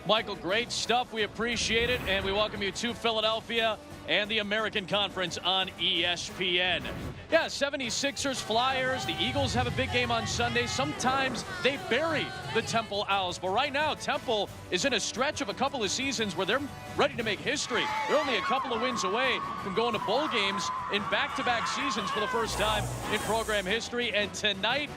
Michael, great stuff. We appreciate it, and we welcome you to Philadelphia and the American Conference on ESPN. Yeah, 76ers, Flyers, the Eagles have a big game on Sunday. Sometimes they bury the Temple Owls, but right now Temple is in a stretch of a couple of seasons where they're ready to make history. They're only a couple of wins away from going to bowl games in back-to-back seasons for the first time in program history, and tonight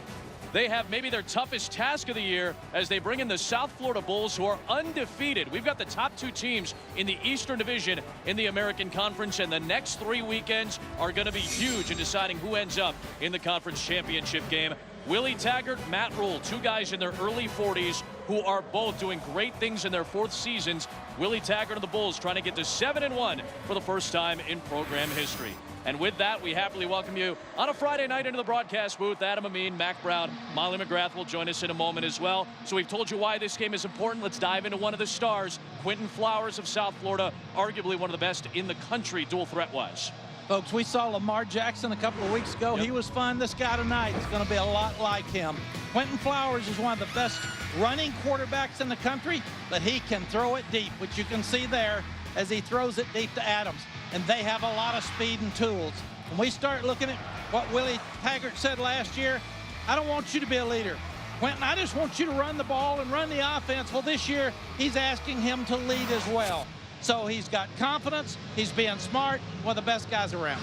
they have maybe their toughest task of the year as they bring in the South Florida Bulls, who are undefeated. We've got the top two teams in the Eastern Division in the American Conference, and the next 3 weekends are going to be huge in deciding who ends up in the conference championship game. Willie Taggart, Matt Rule, two guys in their early 40s who are both doing great things in their fourth seasons. Willie Taggart and the Bulls trying to get to 7-1 for the first time in program history. And with that, we happily welcome you on a Friday night into the broadcast booth. Adam Amin, Mac Brown, Molly McGrath will join us in a moment as well. So we've told you why this game is important. Let's dive into one of the stars, Quinton Flowers of South Florida, arguably one of the best in the country dual threat-wise. Folks, we saw Lamar Jackson a couple of weeks ago. Yep. He was fun. This guy tonight is going to be a lot like him. Quinton Flowers is one of the best running quarterbacks in the country, but he can throw it deep, which you can see there as he throws it deep to Adams. And they have a lot of speed and tools. When we start looking at what Willie Taggart said last year, I don't want you to be a leader. Quinton, I just want you to run the ball and run the offense. Well, this year, he's asking him to lead as well. So he's got confidence, he's being smart, one of the best guys around.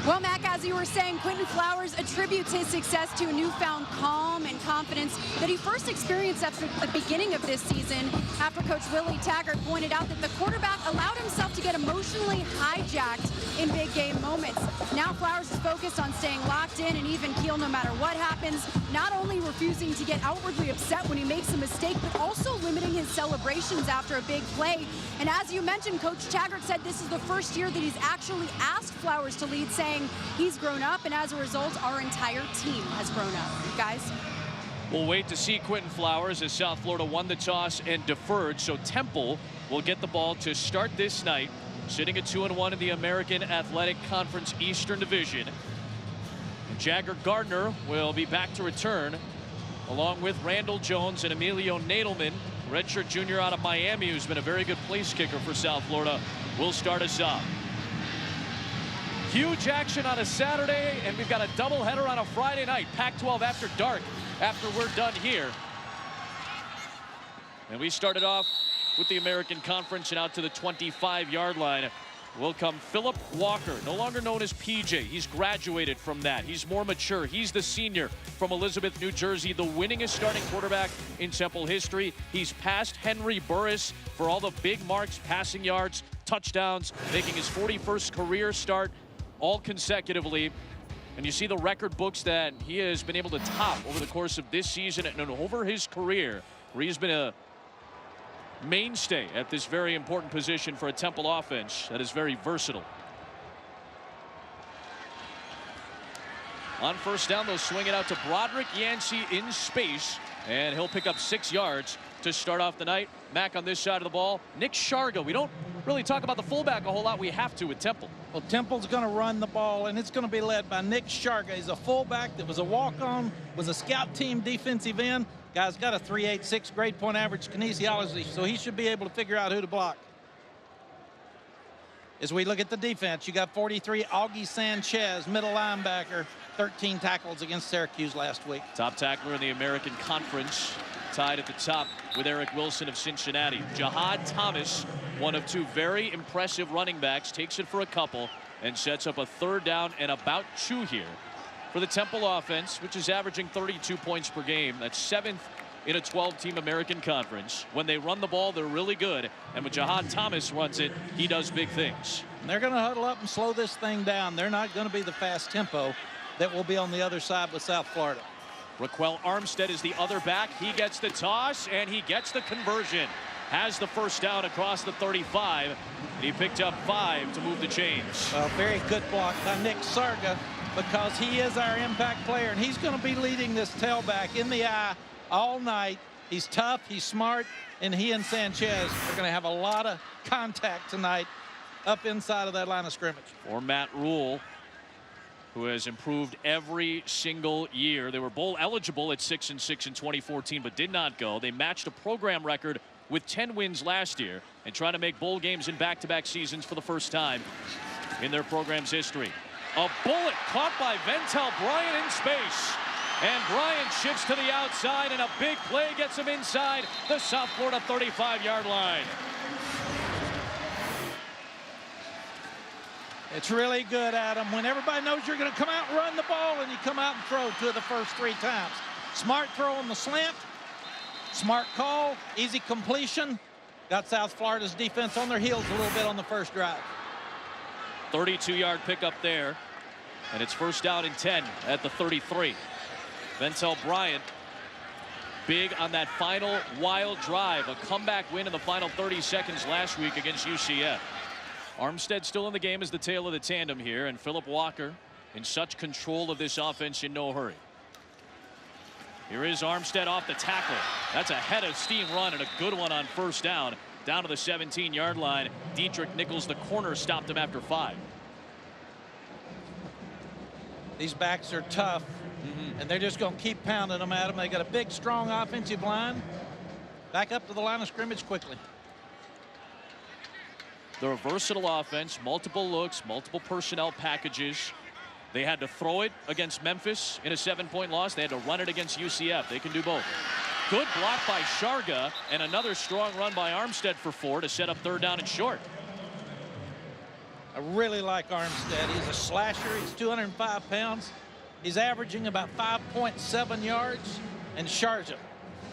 Well, Mac, as you were saying, Quinton Flowers attributes his success to a newfound calm and confidence that he first experienced at the beginning of this season after Coach Willie Taggart pointed out that the quarterback allowed himself to get emotionally hijacked in big game moments. Now Flowers is focused on staying locked in and even keel no matter what happens, not only refusing to get outwardly upset when he makes a mistake, but also limiting his celebrations after a big play. And as you mentioned, Coach Taggart said this is the first year that he's actually asked Flowers to lead, saying he's grown up, and as a result, our entire team has grown up. Guys? We'll wait to see Quinton Flowers as South Florida won the toss and deferred, so Temple will get the ball to start this night, sitting at 2-1 in the American Athletic Conference Eastern Division. And Jagger Gardner will be back to return, along with Randall Jones and Emilio Nadelman, redshirt junior out of Miami, who's been a very good place kicker for South Florida, will start us off. Huge action on a Saturday, and we've got a doubleheader on a Friday night. Pac-12 after dark, after we're done here. And we started off with the American Conference, and out to the 25-yard line will come Philip Walker, no longer known as PJ. He's graduated from that. He's more mature. He's the senior from Elizabeth, New Jersey, the winningest starting quarterback in Temple history. He's passed Henry Burris for all the big marks, passing yards, touchdowns, making his 41st career start, all consecutively. And you see the record books that he has been able to top over the course of this season and over his career, where he's been a mainstay at this very important position for a Temple offense that is very versatile. On first down, they'll swing it out to Broderick Yancey in space, and he'll pick up 6 yards to start off the night. Mac on this side of the ball, Nick Sharga. We don't really talk about the fullback a whole lot. We have to with Temple. Well, Temple's going to run the ball, and it's going to be led by Nick Sharga. He's a fullback that was a walk-on, was a scout team defensive end. Guy's got a 3.86 grade point average kinesiology, so he should be able to figure out who to block. As we look at the defense, you got 43, Augie Sanchez, middle linebacker, 13 tackles against Syracuse last week. Top tackler in the American Conference, tied at the top with Eric Wilson of Cincinnati. Jahad Thomas, one of two very impressive running backs, takes it for a couple and sets up a third down and about 2 here for the Temple offense, which is averaging 32 points per game. That's 7th in a 12-team American Conference. When they run the ball, they're really good. And when Jahad Thomas runs it, he does big things. And they're going to huddle up and slow this thing down. They're not going to be the fast tempo that will be on the other side with South Florida. Raquel Armstead is the other back. He gets the toss, and he gets the conversion. Has the first down across the 35. And he picked up 5 to move the chains. Well, very good block by Nick Sharga, because he is our impact player, and he's going to be leading this tailback in the eye all night. He's tough, he's smart, and he and Sanchez are going to have a lot of contact tonight up inside of that line of scrimmage. For Matt Rule, who has improved every single year. They were bowl eligible at 6-6 in 2014, but did not go. They matched a program record with 10 wins last year and trying to make bowl games in back-to-back seasons for the first time in their program's history. A bullet caught by Ventel Bryant in space. And Bryant shifts to the outside, and a big play gets him inside the South Florida 35-yard line. It's really good, Adam, when everybody knows you're going to come out and run the ball, and you come out and throw two of the first 3 times. Smart throw on the slant. Smart call. Easy completion. Got South Florida's defense on their heels a little bit on the first drive. 32-yard pickup there. And it's first down and 10 at the 33. Ventel Bryant, big on that final wild drive. A comeback win in the final 30 seconds last week against UCF. Armstead still in the game as the tail of the tandem here, and Philip Walker in such control of this offense in no hurry. Here is Armstead off the tackle. That's a head of steam run and a good one on first down to the 17-yard line. Dietrich Nichols, the corner, stopped him after 5. These backs are tough, and they're just going to keep pounding them at them. They got a big, strong offensive line. Back up to the line of scrimmage quickly. They're a versatile offense, multiple looks, multiple personnel packages. They had to throw it against Memphis in a 7-point loss. They had to run it against UCF. They can do both. Good block by Sharga, and another strong run by Armstead for 4 to set up 3rd down and short. I really like Armstead. He's a slasher. He's 205 pounds. He's averaging about 5.7 yards. And Sharga,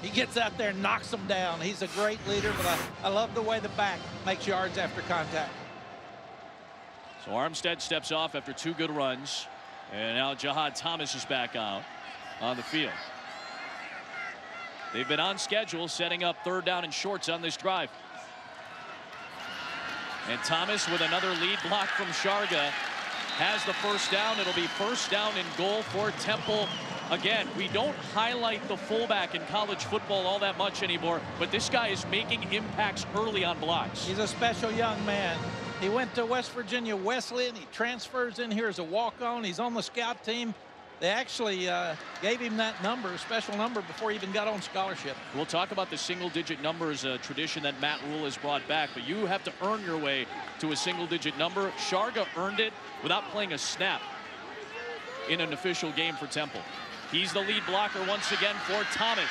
he gets out there and knocks him down. He's a great leader, but I love the way the back makes yards after contact. So Armstead steps off after 2 good runs. And now Jahad Thomas is back out on the field. They've been on schedule, setting up 3rd down and shorts on this drive. And Thomas with another lead block from Sharga has the first down. It'll be first down and goal for Temple. Again, we don't highlight the fullback in college football all that much anymore, but this guy is making impacts early on blocks. He's a special young man. He went to West Virginia Wesleyan. He transfers in here as a walk-on. He's on the scout team. They actually gave him that number, a special number, before he even got on scholarship. We'll talk about the single-digit numbers, a tradition that Matt Rule has brought back, but you have to earn your way to a single-digit number. Sharga earned it without playing a snap in an official game for Temple. He's the lead blocker once again for Thomas.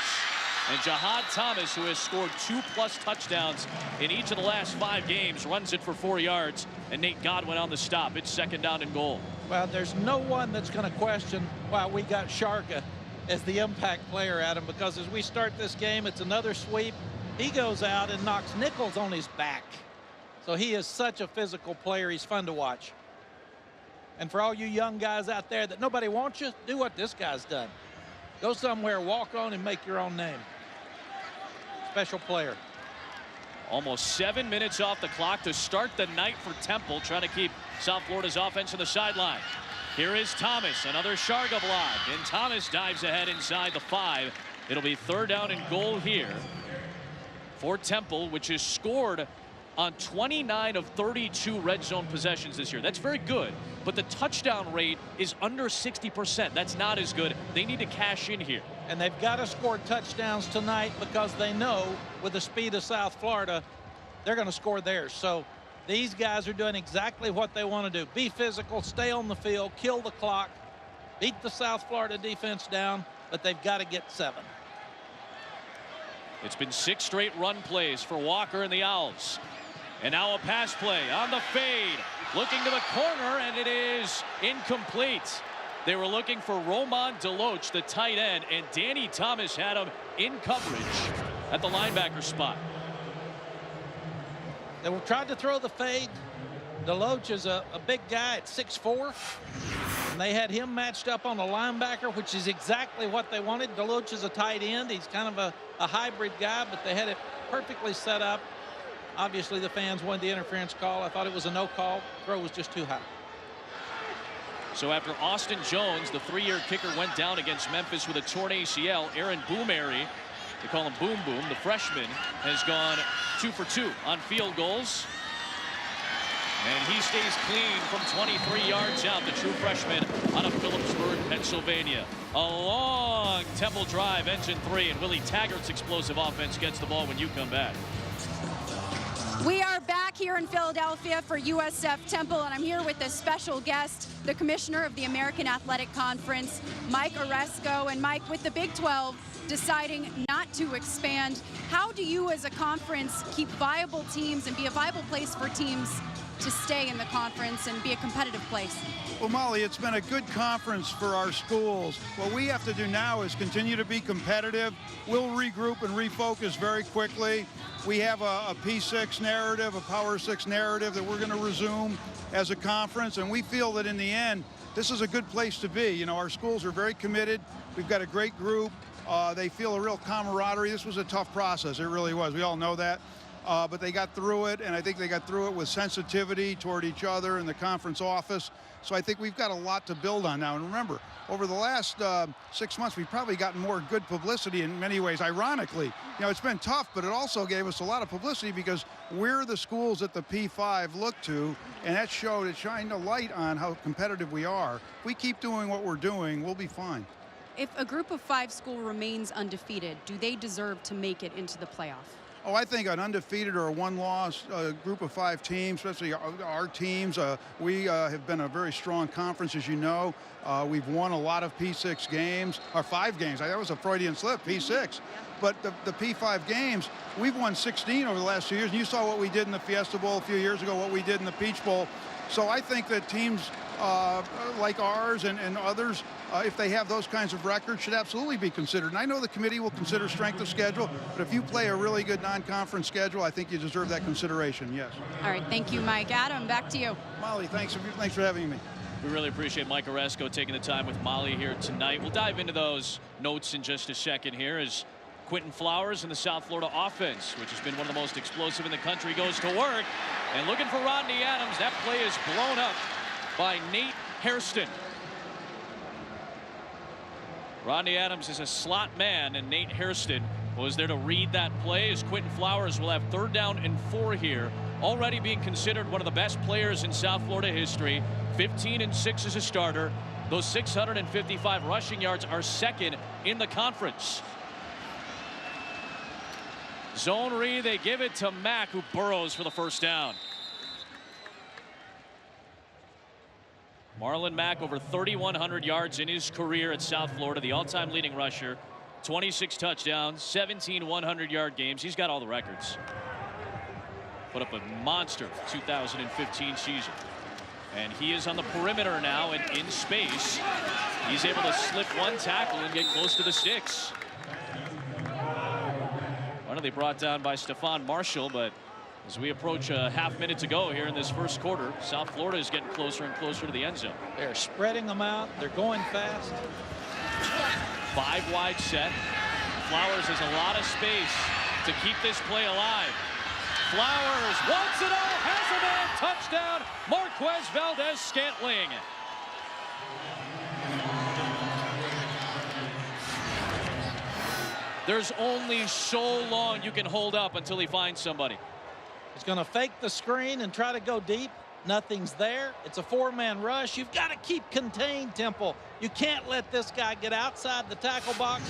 And Jahad Thomas, who has scored 2+ touchdowns in each of the last 5 games, runs it for 4 yards. And Nate Godwin on the stop. It's 2nd down and goal. Well, there's no one that's going to question why we got Sharga as the impact player, Adam, because as we start this game, it's another sweep. He goes out and knocks Nichols on his back. So he is such a physical player. He's fun to watch. And for all you young guys out there that nobody wants you, do what this guy's done. Go somewhere, walk on, and make your own name. Special player. Almost 7 minutes off the clock to start the night for Temple, trying to keep South Florida's offense on the sideline. Here is Thomas, another Sharga block, and Thomas dives ahead inside the 5. It'll be 3rd down and goal here for Temple, which has scored on 29 of 32 red zone possessions this year. That's very good, but the touchdown rate is under 60%. That's not as good. They need to cash in here. And they've got to score touchdowns tonight because they know with the speed of South Florida, they're going to score theirs. So these guys are doing exactly what they want to do. Be physical, stay on the field, kill the clock, beat the South Florida defense down, but they've got to get 7. It's been 6 straight run plays for Walker and the Owls. And now a pass play on the fade. Looking to the corner, and it is incomplete. They were looking for Roman Deloach, the tight end, and Danny Thomas had him in coverage at the linebacker spot. They tried to throw the fade. Deloach is a big guy at 6'4", and they had him matched up on a linebacker, which is exactly what they wanted. Deloach is a tight end. He's kind of a hybrid guy, but they had it perfectly set up. Obviously, the fans wanted the interference call. I thought it was a no call. Throw was just too high. So after Austin Jones, the 3-year kicker, went down against Memphis with a torn ACL, Aaron Boomary, they call him Boom Boom, the freshman, has gone 2 for 2 on field goals. And he stays clean from 23 yards out, the true freshman out of Phillipsburg, Pennsylvania. A long Temple drive ends in 3, and Willie Taggart's explosive offense gets the ball when you come back. We are back here in Philadelphia for USF Temple, and I'm here with a special guest, the commissioner of the American Athletic Conference, Mike Oresco. And Mike, with the Big 12 deciding not to expand, how do you as a conference keep viable teams and be a viable place for teams to stay in the conference and be a competitive place? Well, Molly, it's been a good conference for our schools. What we have to do now is continue to be competitive. We'll regroup and refocus very quickly. We have a P6 narrative, a Power 6 narrative that we're going to resume as a conference, and we feel that in the end, this is a good place to be. You know, our schools are very committed. We've got a great group. They feel a real camaraderie. This was a tough process. It really was. We all know that. But they got through it, and I think they got through it with sensitivity toward each other in the conference office. So I think we've got a lot to build on now. And remember, over the last 6 months, we've probably gotten more good publicity in many ways. Ironically, you know, it's been tough, but it also gave us a lot of publicity because we're the schools that the P5 look to, and that showed, it shined a light on how competitive we are. If we keep doing what we're doing, we'll be fine. If a group of 5 school remains undefeated, do they deserve to make it into the playoff? Oh, I think an undefeated or a one-loss group of 5 teams, especially our teams, we have been a very strong conference, as you know. We've won a lot of P6 games, or 5 games. That was a Freudian slip, P6. But the P5 games, we've won 16 over the last 2 years. And you saw what we did in the Fiesta Bowl a few years ago, what we did in the Peach Bowl. So I think that teams like ours and others, if they have those kinds of records, should absolutely be considered. And I know the committee will consider strength of schedule, but if you play a really good non-conference schedule, I think you deserve that consideration, yes. All right, thank you, Mike. Adam, back to you. Molly, thanks for having me. We really appreciate Mike Oresco taking the time with Molly here tonight. We'll dive into those notes in just a second here as Quinton Flowers and the South Florida offense, which has been one of the most explosive in the country, goes to work. And looking for Rodney Adams. That play is blown up by Nate Hairston. Rodney Adams is a slot man, and Nate Hairston was there to read that play as Quinton Flowers will have 3rd down and 4 here. Already being considered one of the best players in South Florida history. 15-6 as a starter. Those 655 rushing yards are 2nd in the conference. Zone read, they give it to Mack, who burrows for the 1st down. Marlon Mack over 3,100 yards in his career at South Florida, the all-time leading rusher. 26 touchdowns, 17 100-yard games. He's got all the records. Put up a monster 2015 season. And he is on the perimeter now and in space. He's able to slip 1 tackle and get close to the sticks. Finally brought down by Stephon Marshall, but as we approach a half minute to go here in this 1st quarter, South Florida is getting closer and closer to the end zone. They're spreading them out. They're going fast. 5 wide set. Flowers has a lot of space to keep this play alive. Flowers wants it all, has a man, touchdown, Marquez Valdez-Scantling. There's only so long you can hold up until he finds somebody. He's going to fake the screen and try to go deep. Nothing's there. It's a 4-man rush. You've got to keep contained, Temple. You can't let this guy get outside the tackle box.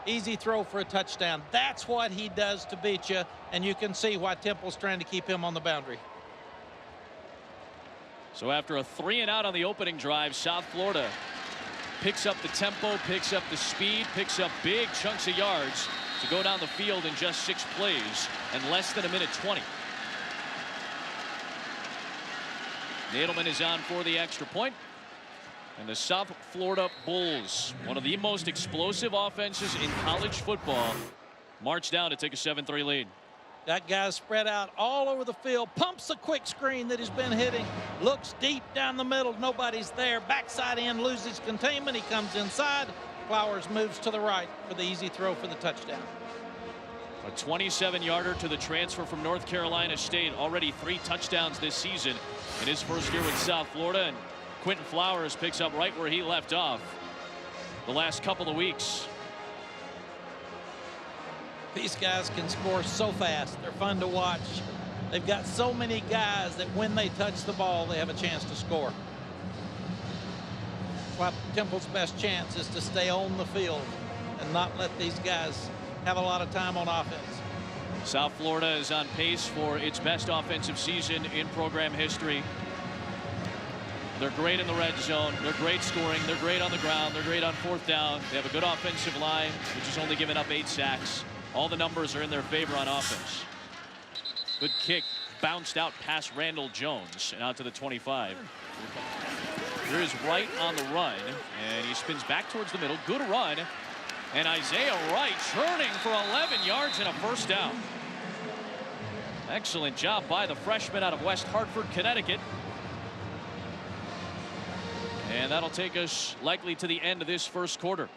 Easy throw for a touchdown. That's what he does to beat you, and you can see why Temple's trying to keep him on the boundary. So after a 3-and-out on the opening drive, South Florida picks up the tempo, picks up the speed, picks up big chunks of yards to go down the field in just 6 plays and less than a minute 20. Nadelman is on for the extra point. And the South Florida Bulls, one of the most explosive offenses in college football, march down to take a 7-3 lead. That guy's spread out all over the field, pumps a quick screen that he's been hitting, looks deep down the middle, nobody's there, backside in, loses containment, he comes inside, Flowers moves to the right for the easy throw for the touchdown. A 27-yarder to the transfer from North Carolina State, already 3 touchdowns this season in his first year with South Florida, and Quinton Flowers picks up right where he left off the last couple of weeks. These guys can score so fast. They're fun to watch. They've got so many guys that when they touch the ball, they have a chance to score. That's why Temple's best chance is to stay on the field and not let these guys have a lot of time on offense. South Florida is on pace for its best offensive season in program history. They're great in the red zone. They're great scoring. They're great on the ground. They're great on fourth down. They have a good offensive line, which has only given up 8 sacks. All the numbers are in their favor on offense. Good kick, bounced out past Randall Jones and out to the 25. Here's Wright on the run, and he spins back towards the middle. Good run, and Isaiah Wright churning for 11 yards and a first down. Excellent job by the freshman out of West Hartford, Connecticut. And that'll take us likely to the end of this first quarter.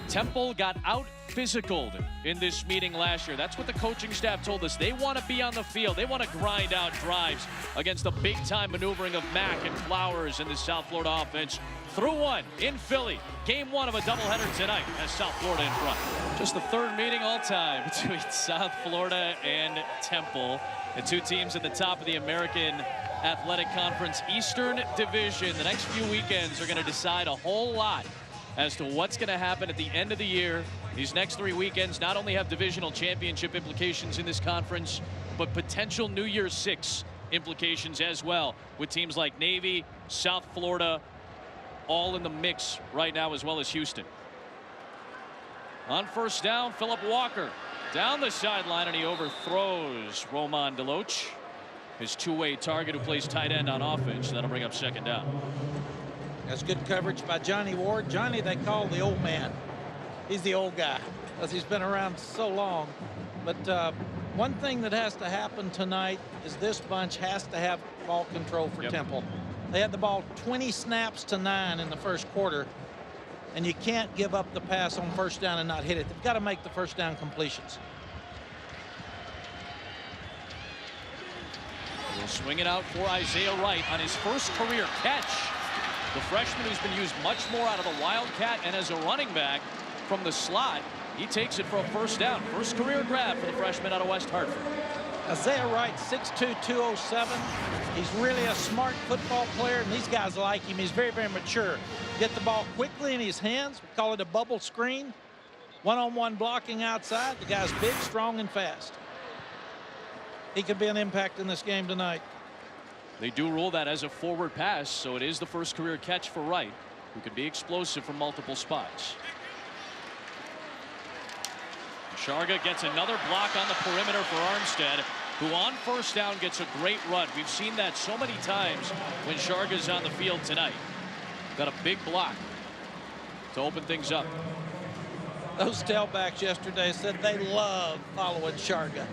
Temple got out physicaled in this meeting last year. That's what the coaching staff told us. They want to be on the field. They want to grind out drives against the big time maneuvering of Mack and Flowers in the South Florida offense. Through one in Philly. Game 1 of a doubleheader tonight as South Florida in front. Just the 3rd meeting all time between South Florida and Temple. The 2 teams at the top of the American Athletic Conference Eastern Division. The next few weekends are going to decide a whole lot as to what's going to happen at the end of the year. These next 3 weekends not only have divisional championship implications in this conference, but potential New Year's 6 implications as well, with teams like Navy, South Florida, all in the mix right now, as well as Houston. On first down, Philip Walker down the sideline, and he overthrows Roman Deloach, his 2-way target who plays tight end on offense. That'll bring up second down. That's good coverage by Johnny Ward. Johnny, they call the old man. He's the old guy because he's been around so long. But one thing that has to happen tonight is this bunch has to have ball control for Temple. They had the ball 20 snaps to 9 in the first quarter, and you can't give up the pass on first down and not hit it. They've got to make the first down completions. We'll swing it out for Isaiah Wright on his first career catch. The freshman who's been used much more out of the Wildcat and as a running back from the slot. He takes it for a first down. First career grab for the freshman out of West Hartford. Isaiah Wright, 6'2", 207. He's really a smart football player, and these guys like him. He's very, very mature. Get the ball quickly in his hands. We call it a bubble screen. One-on-one blocking outside. The guy's big, strong, and fast. He could be an impact in this game tonight. They do rule that as a forward pass, so it is the first career catch for Wright, who could be explosive from multiple spots. Sharga gets another block on the perimeter for Armstead, who on first down gets a great run. We've seen that so many times when Sharga's on the field tonight. Got a big block to open things up. Those tailbacks yesterday said they love following Sharga.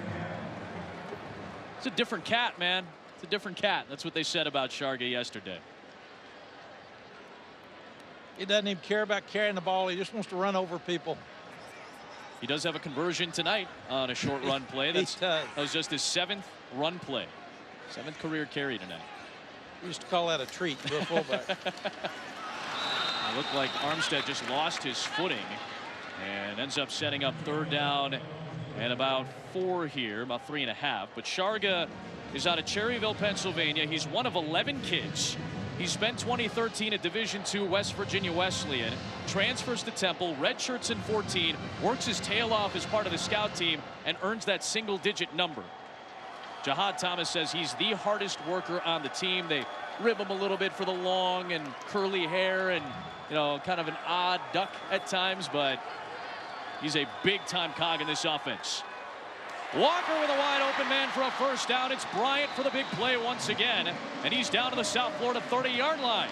It's a different cat, man. It's a different cat. That's what they said about Sharga yesterday. He doesn't even care about carrying the ball. He just wants to run over people. He does have a conversion tonight on a short run play. That was just his 7th run play. 7th career carry tonight. We used to call that a treat to a fullback. It looked like Armstead just lost his footing and ends up setting up third down and about 4 here, about 3.5. But Sharga is out of Cherryville, Pennsylvania. He's one of 11 kids. He spent 2013 at Division II West Virginia Wesleyan, transfers to Temple, redshirts in 14, works his tail off as part of the scout team, and earns that single-digit number. Jahad Thomas says he's the hardest worker on the team. They rib him a little bit for the long and curly hair and, you know, kind of an odd duck at times, but he's a big-time cog in this offense. Walker with a wide open man for a first down. It's Bryant for the big play once again, and he's down to the South Florida 30-yard line.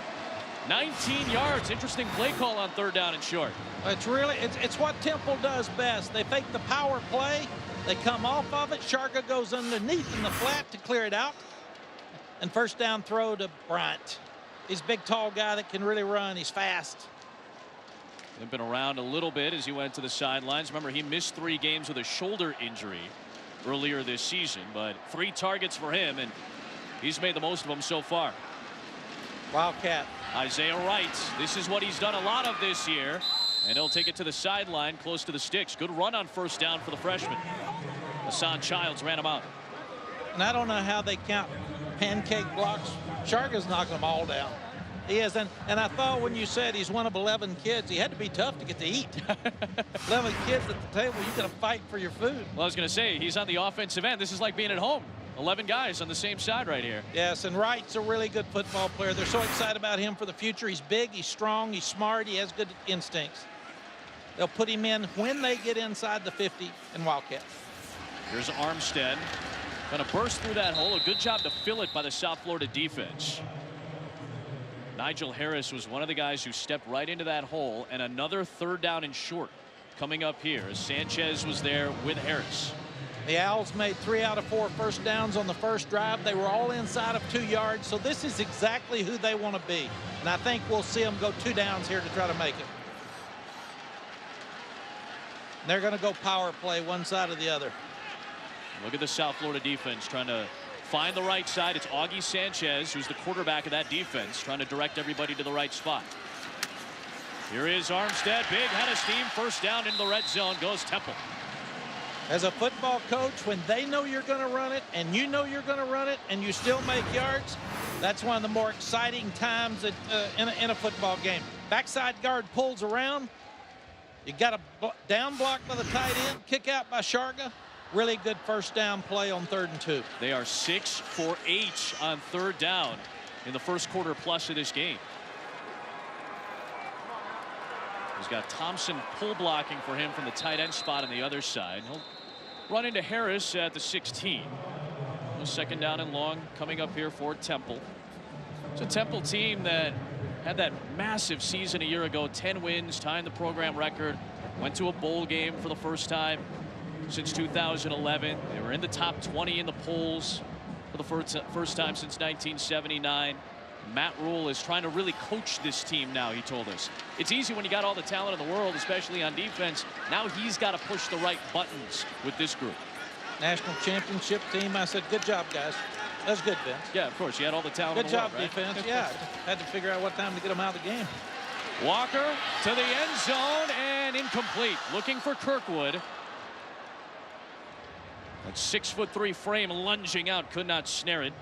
19 yards. Interesting play call on third down and short. It's what Temple does best. They fake the power play. They come off of it. Sharga goes underneath in the flat to clear it out. And first down throw to Bryant. He's a big, tall guy that can really run. He's fast. He's been around a little bit as he went to the sidelines. Remember, he missed 3 games with a shoulder injury earlier this season, but 3 targets for him, and he's made the most of them so far. Wildcat. Isaiah Wright. This is what he's done a lot of this year. And he'll take it to the sideline, close to the sticks. Good run on first down for the freshman. Hassan Childs ran him out. And I don't know how they count pancake blocks. Sharga's knocking them all down. He is, and I thought when you said he's one of 11 kids, he had to be tough to get to eat. 11 kids at the table, you got to fight for your food. Well, I was going to say, he's on the offensive end. This is like being at home. 11 guys on the same side right here. Yes, and Wright's a really good football player. They're so excited about him for the future. He's big, he's strong, he's smart, he has good instincts. They'll put him in when they get inside the 50 in Wildcat. Here's Armstead. Going to burst through that hole. A good job to fill it by the South Florida defense. Nigel Harris was one of the guys who stepped right into that hole, and another third down and short coming up here as Sanchez was there with Harris. The Owls made 3 out of 4 first downs on the first drive. They were all inside of 2 yards, so this is exactly who they want to be. And I think we'll see them go 2 downs here to try to make it. And they're going to go power play one side or the other. Look at the South Florida defense trying to find the right side. It's Augie Sanchez, who's the quarterback of that defense, trying to direct everybody to the right spot. Here is Armstead. Big head of steam. First down into the red zone goes Temple. As a football coach, when they know you're going to run it and you know you're going to run it and you still make yards, that's one of the more exciting times in a football game. Backside guard pulls around. You got a down block by the tight end, kick out by Sharga. Really good first down play on 3rd and 2. They are 6 for 8 on 3rd down in the first quarter plus of this game. He's got Thompson pull blocking for him from the tight end spot on the other side. He'll run into Harris at the 16. Second down and long coming up here for Temple. It's a Temple team that had that massive season a year ago, 10 wins, tying the program record, went to a bowl game for the first time since 2011. They were in the top 20 in the polls for the first time since 1979. Matt Rule is trying to really coach this team now, he told us. It's easy when you got all the talent in the world, especially on defense. Now he's got to push the right buttons with this group. National championship team. I said, good job, guys. That's good, Vince. Yeah, of course. You had all the talent in the world, right? Good job, defense. Yeah, had to figure out what time to get them out of the game. Walker to the end zone and incomplete. Looking for Kirkwood. That 6'3" frame lunging out, could not snare it.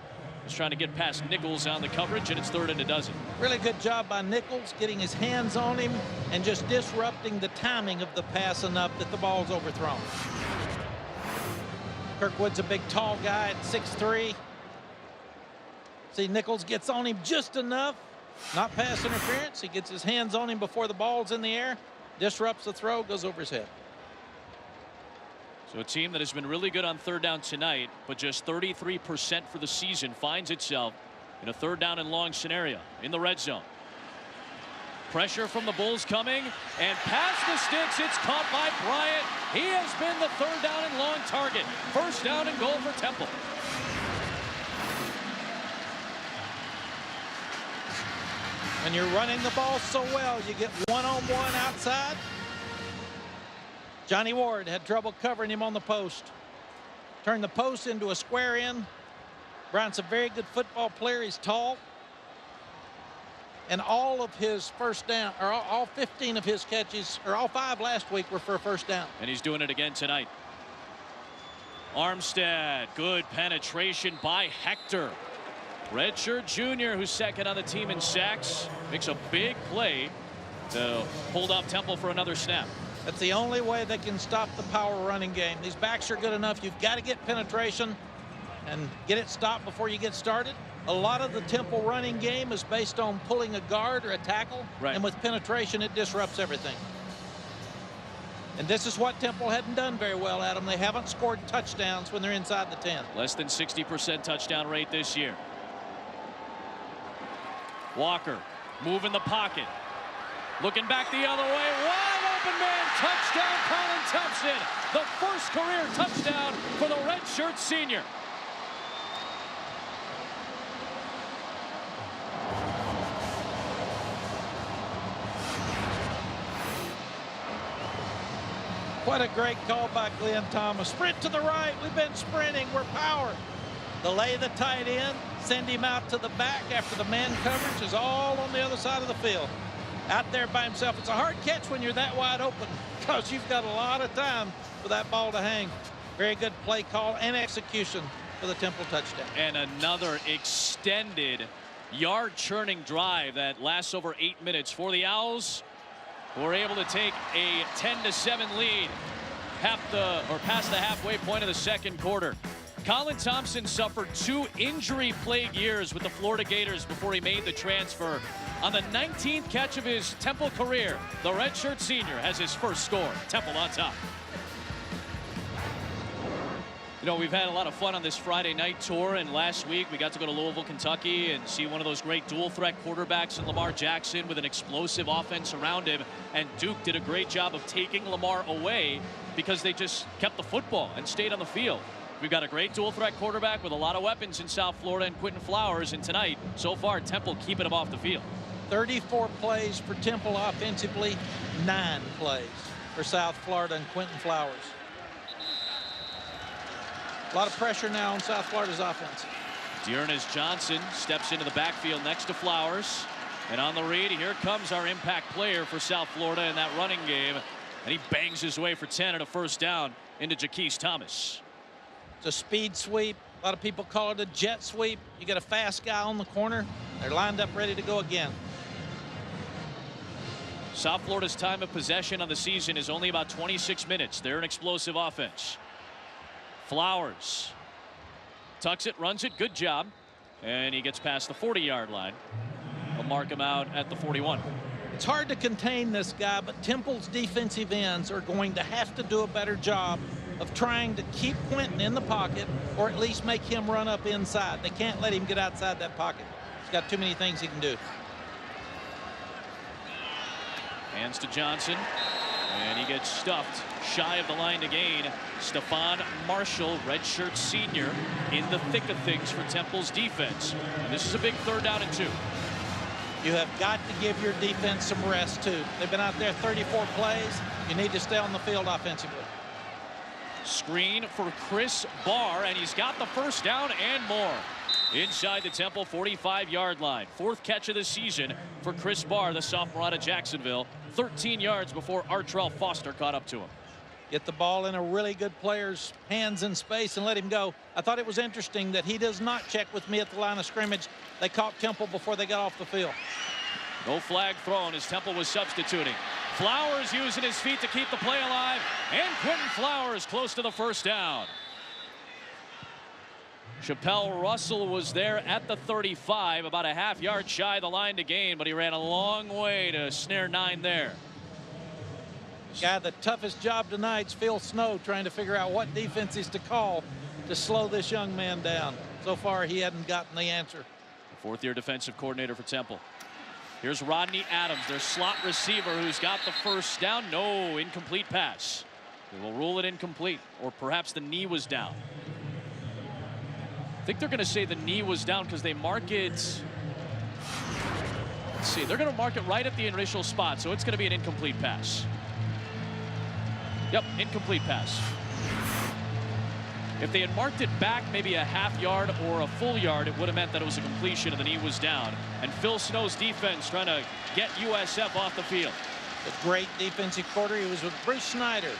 He's trying to get past Nichols on the coverage, and it's 3rd and a dozen. Really good job by Nichols getting his hands on him and just disrupting the timing of the pass enough that the ball's overthrown. Kirkwood's a big, tall guy at 6'3". See, Nichols gets on him just enough. Not pass interference. He gets his hands on him before the ball's in the air. Disrupts the throw, goes over his head. So a team that has been really good on 3rd down tonight, but just 33% for the season, finds itself in a 3rd down and long scenario in the red zone. Pressure from the Bulls coming, and past the sticks, it's caught by Bryant. He has been the 3rd down and long target. First down and goal for Temple. When you're running the ball so well, you get one-on-one outside. Johnny Ward had trouble covering him on the post. Turned the post into a square in. Bryant's a very good football player. He's tall. And all of his first down, or all 15 of his catches, or all 5 last week were for a first down. And he's doing it again tonight. Armstead, good penetration by Hector. Redshirt junior, who's second on the team in sacks, makes a big play to hold off Temple for another snap. That's the only way they can stop the power running game. These backs are good enough. You've got to get penetration and get it stopped before you get started. A lot of the Temple running game is based on pulling a guard or a tackle. Right. And with penetration, it disrupts everything. And this is what Temple hadn't done very well, Adam. They haven't scored touchdowns when they're inside the 10. Less than 60% touchdown rate this year. Walker, move in the pocket. Looking back the other way. Wide open man. Touchdown, Colin Thompson. The first career touchdown for the redshirt senior. What a great call by Glenn Thomas. Sprint to the right. We've been sprinting. We're power. Delay the tight end. Send him out to the back after the man coverage is all on the other side of the field. out there by himself. It's a hard catch when you're that wide open because you've got a lot of time for that ball to hang. Very good play call and execution for the Temple touchdown. And another extended yard-churning drive that lasts over 8 minutes for the Owls, who were able to take a 10-7 lead past the halfway point of the second quarter. Colin Thompson suffered 2 injury-plagued years with the Florida Gators before he made the transfer. On the 19th catch of his Temple career, the redshirt senior has his first score. Temple on top. You know, we've had a lot of fun on this Friday night tour, and last week we got to go to Louisville, Kentucky and see one of those great dual threat quarterbacks in Lamar Jackson with an explosive offense around him. And Duke did a great job of taking Lamar away because they just kept the football and stayed on the field. We've got a great dual threat quarterback with a lot of weapons in South Florida and Quinton Flowers. And tonight, so far, Temple keeping him off the field. 34 plays for Temple offensively, 9 plays for South Florida and Quinton Flowers. A lot of pressure now on South Florida's offense. Dearness Johnson steps into the backfield next to Flowers. And on the read, here comes our impact player for South Florida in that running game. And he bangs his way for 10 and a first down into Jaquise Thomas. It's a speed sweep. A lot of people call it a jet sweep. You get a fast guy on the corner. They're lined up ready to go again. South Florida's time of possession on the season is only about 26 minutes. They're an explosive offense. Flowers tucks it, runs it, good job, and he gets past the 40-yard line. We'll mark him out at the 41. It's hard to contain this guy, but Temple's defensive ends are going to have to do a better job of trying to keep Quinton in the pocket, or at least make him run up inside. They can't let him get outside that pocket. He's got too many things he can do. Hands to Johnson, and he gets stuffed shy of the line to gain. Stephon Marshall, redshirt senior, in the thick of things for Temple's defense. And this is a big 3rd down and 2. You have got to give your defense some rest, too. They've been out there 34 plays. You need to stay on the field offensively. Screen for Chris Barr, and he's got the first down and more. Inside the Temple 45-yard line. 4th catch of the season for Chris Barr, the sophomore out of Jacksonville. 13 yards before Artrell Foster caught up to him. Get the ball in a really good player's hands in space and let him go. I thought it was interesting that he does not check with me at the line of scrimmage. They caught Temple before they got off the field. No flag thrown as Temple was substituting. Flowers using his feet to keep the play alive, and Quinton Flowers close to the first down. Chappelle Russell was there at the 35, about a half-yard shy of the line to gain, but he ran a long way to snare 9 there. Guy, the toughest job tonight is Phil Snow, trying to figure out what defenses to call to slow this young man down. So far, he hadn't gotten the answer. The 4th-year defensive coordinator for Temple. Here's Rodney Adams, their slot receiver, who's got the first down. No, incomplete pass. They will rule it incomplete, or perhaps the knee was down. I think they're going to say the knee was down because they mark it. Let's see, they're going to mark it right at the initial spot, so it's going to be an incomplete pass. Yep, incomplete pass. If they had marked it back maybe a half yard or a full yard, it would have meant that it was a completion and the knee was down. And Phil Snow's defense trying to get USF off the field. A great defensive quarter. He was with Bruce Snyder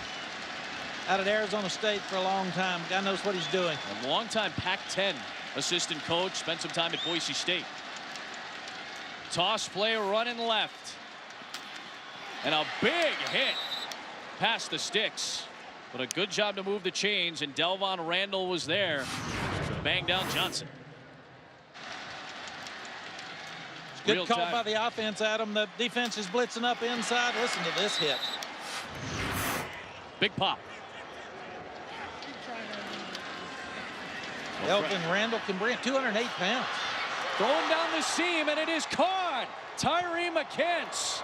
out at Arizona State for a long time. Guy knows what he's doing. A long-time Pac-10 assistant coach. Spent some time at Boise State. Toss play running left. And a big hit past the sticks. But a good job to move the chains, and Delvon Randall was there to bang down Johnson. Good call by the offense, Adam. The defense is blitzing up inside. Listen to this hit. Big pop. Delvon Randall can bring 208 pounds. Throwing down the seam, and it is caught. Tyree McKentz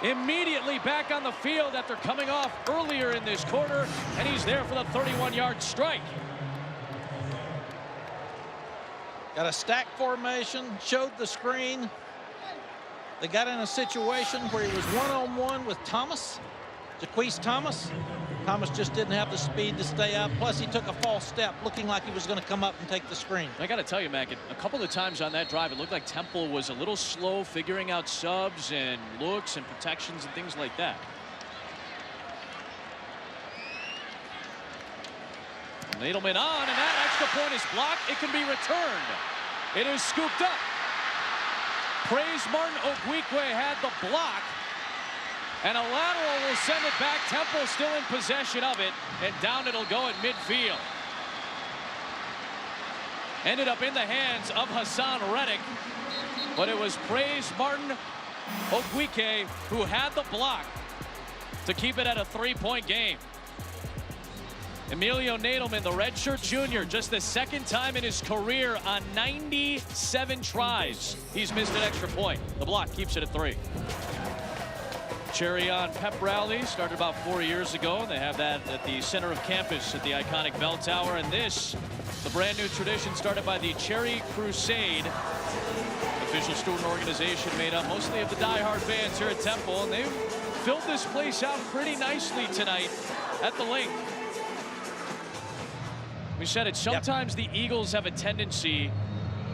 immediately back on the field after coming off earlier in this quarter, and he's there for the 31-yard strike. Got a stack formation, showed the screen. They got in a situation where he was one-on-one with Thomas, Jaquise Thomas. Thomas just didn't have the speed to stay up. Plus, he took a false step, looking like he was going to come up and take the screen. I got to tell you, Mac, a couple of times on that drive, it looked like Temple was a little slow figuring out subs and looks and protections and things like that. Nadelman on, and that extra point is blocked. It can be returned. It is scooped up. Praise Martin Okwikwe had the block. And a lateral will send it back. Temple still in possession of it. And down it'll go at midfield. Ended up in the hands of Hassan Reddick. But it was Praise Martin Okwikwe who had the block to keep it at a 3-point game. Emilio Nadelman, the redshirt junior, just the second time in his career on 97 tries he's missed an extra point. The block keeps it at 3. Cherry on pep rally started about 4 years ago. They have that at the center of campus at the iconic bell tower. And this, the brand new tradition started by the Cherry Crusade, official student organization made up mostly of the diehard fans here at Temple. And they've filled this place out pretty nicely tonight at the link. We said it, sometimes the Eagles have a tendency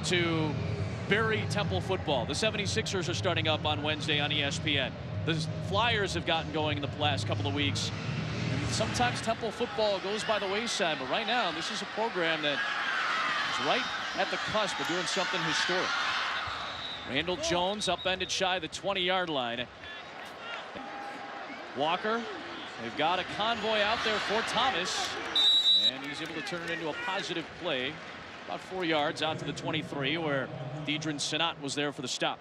to bury Temple football. The 76ers are starting up on Wednesday on ESPN. The Flyers have gotten going in the last couple of weeks. And sometimes Temple football goes by the wayside, but right now this is a program that is right at the cusp of doing something historic. Randall Jones upended shy of the 20-yard line. Walker, they've got a convoy out there for Thomas, and he's able to turn it into a positive play. About 4 yards out to the 23, where Deidrin Sanat was there for the stop.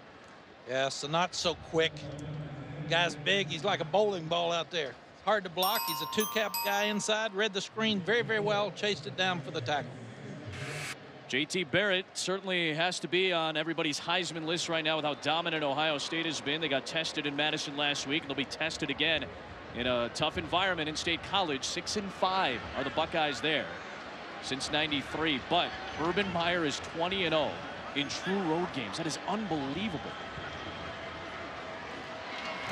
Yeah, Sanat's so quick. Guy's big. He's like a bowling ball out there. Hard to block. He's a two-cap guy inside. Read the screen very, very well. Chased it down for the tackle. JT Barrett certainly has to be on everybody's Heisman list right now with how dominant Ohio State has been. They got tested in Madison last week, and they'll be tested again in a tough environment in State College. 6-5 are the Buckeyes there since '93. But Urban Meyer is 20-0 in true road games. That is unbelievable.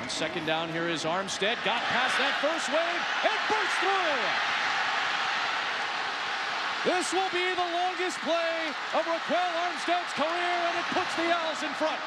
On second down, here is Armstead. Got past that first wave and burst through. This will be the longest play of Raquel Armstead's career, and it puts the Owls in front.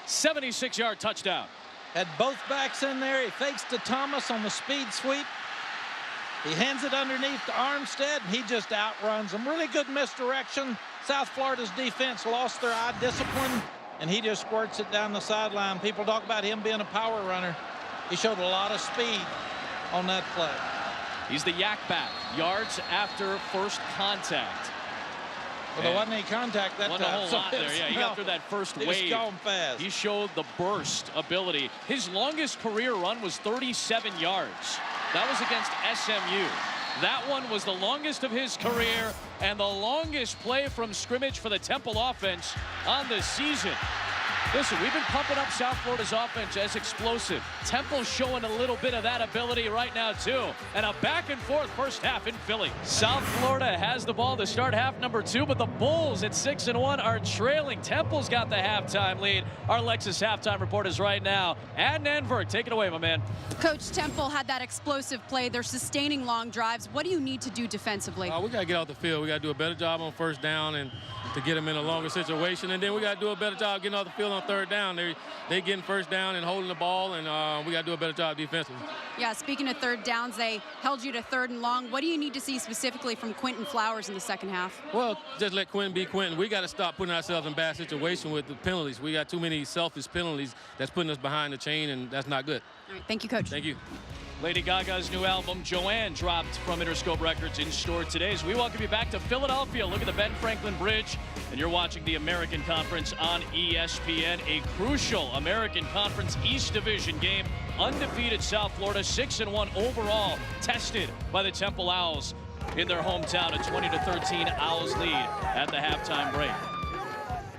'76-yard touchdown. Had both backs in there. He fakes to Thomas on the speed sweep. He hands it underneath to Armstead, and he just outruns him. Really good misdirection. South Florida's defense lost their eye discipline, and he just squirts it down the sideline. People talk about him being a power runner. He showed a lot of speed on that play. He's the yak back, yards after first contact. Well, there wasn't any contact that time. Wasn't a whole lot there. Yeah, he got through that first wave. He was going fast. He showed the burst ability. His longest career run was 37 yards. That was against SMU. That one was the longest of his career and the longest play from scrimmage for the Temple offense on the season. Listen, we've been pumping up South Florida's offense as explosive. Temple showing a little bit of that ability right now, too. And a back-and-forth first half in Philly. South Florida has the ball to start half number 2, but the Bulls at 6-1 are trailing. Temple's got the halftime lead. Our Lexus halftime report is right now. Adnan Enver, take it away, my man. Coach, Temple had that explosive play. They're sustaining long drives. What do you need to do defensively? We got to get off the field. We got to do a better job on first down and to get them in a longer situation. And then we got to do a better job getting off the field on third down. They getting first down and holding the ball, and we got to do a better job defensively. Yeah, speaking of third downs, they held you to 3rd and long. What do you need to see specifically from Quinton Flowers in the second half? Well, just let Quinton be Quinton. We got to stop putting ourselves in bad situations with the penalties. We got too many selfish penalties that's putting us behind the chain, and that's not good. All right, thank you, Coach. Thank you. Lady Gaga's new album, Joanne, dropped from Interscope Records in store today. As we welcome you back to Philadelphia. Look at the Ben Franklin Bridge, and you're watching the American Conference on ESPN. A crucial American Conference East Division game. Undefeated South Florida, 6-1 overall, tested by the Temple Owls in their hometown. A 20-13 Owls lead at the halftime break.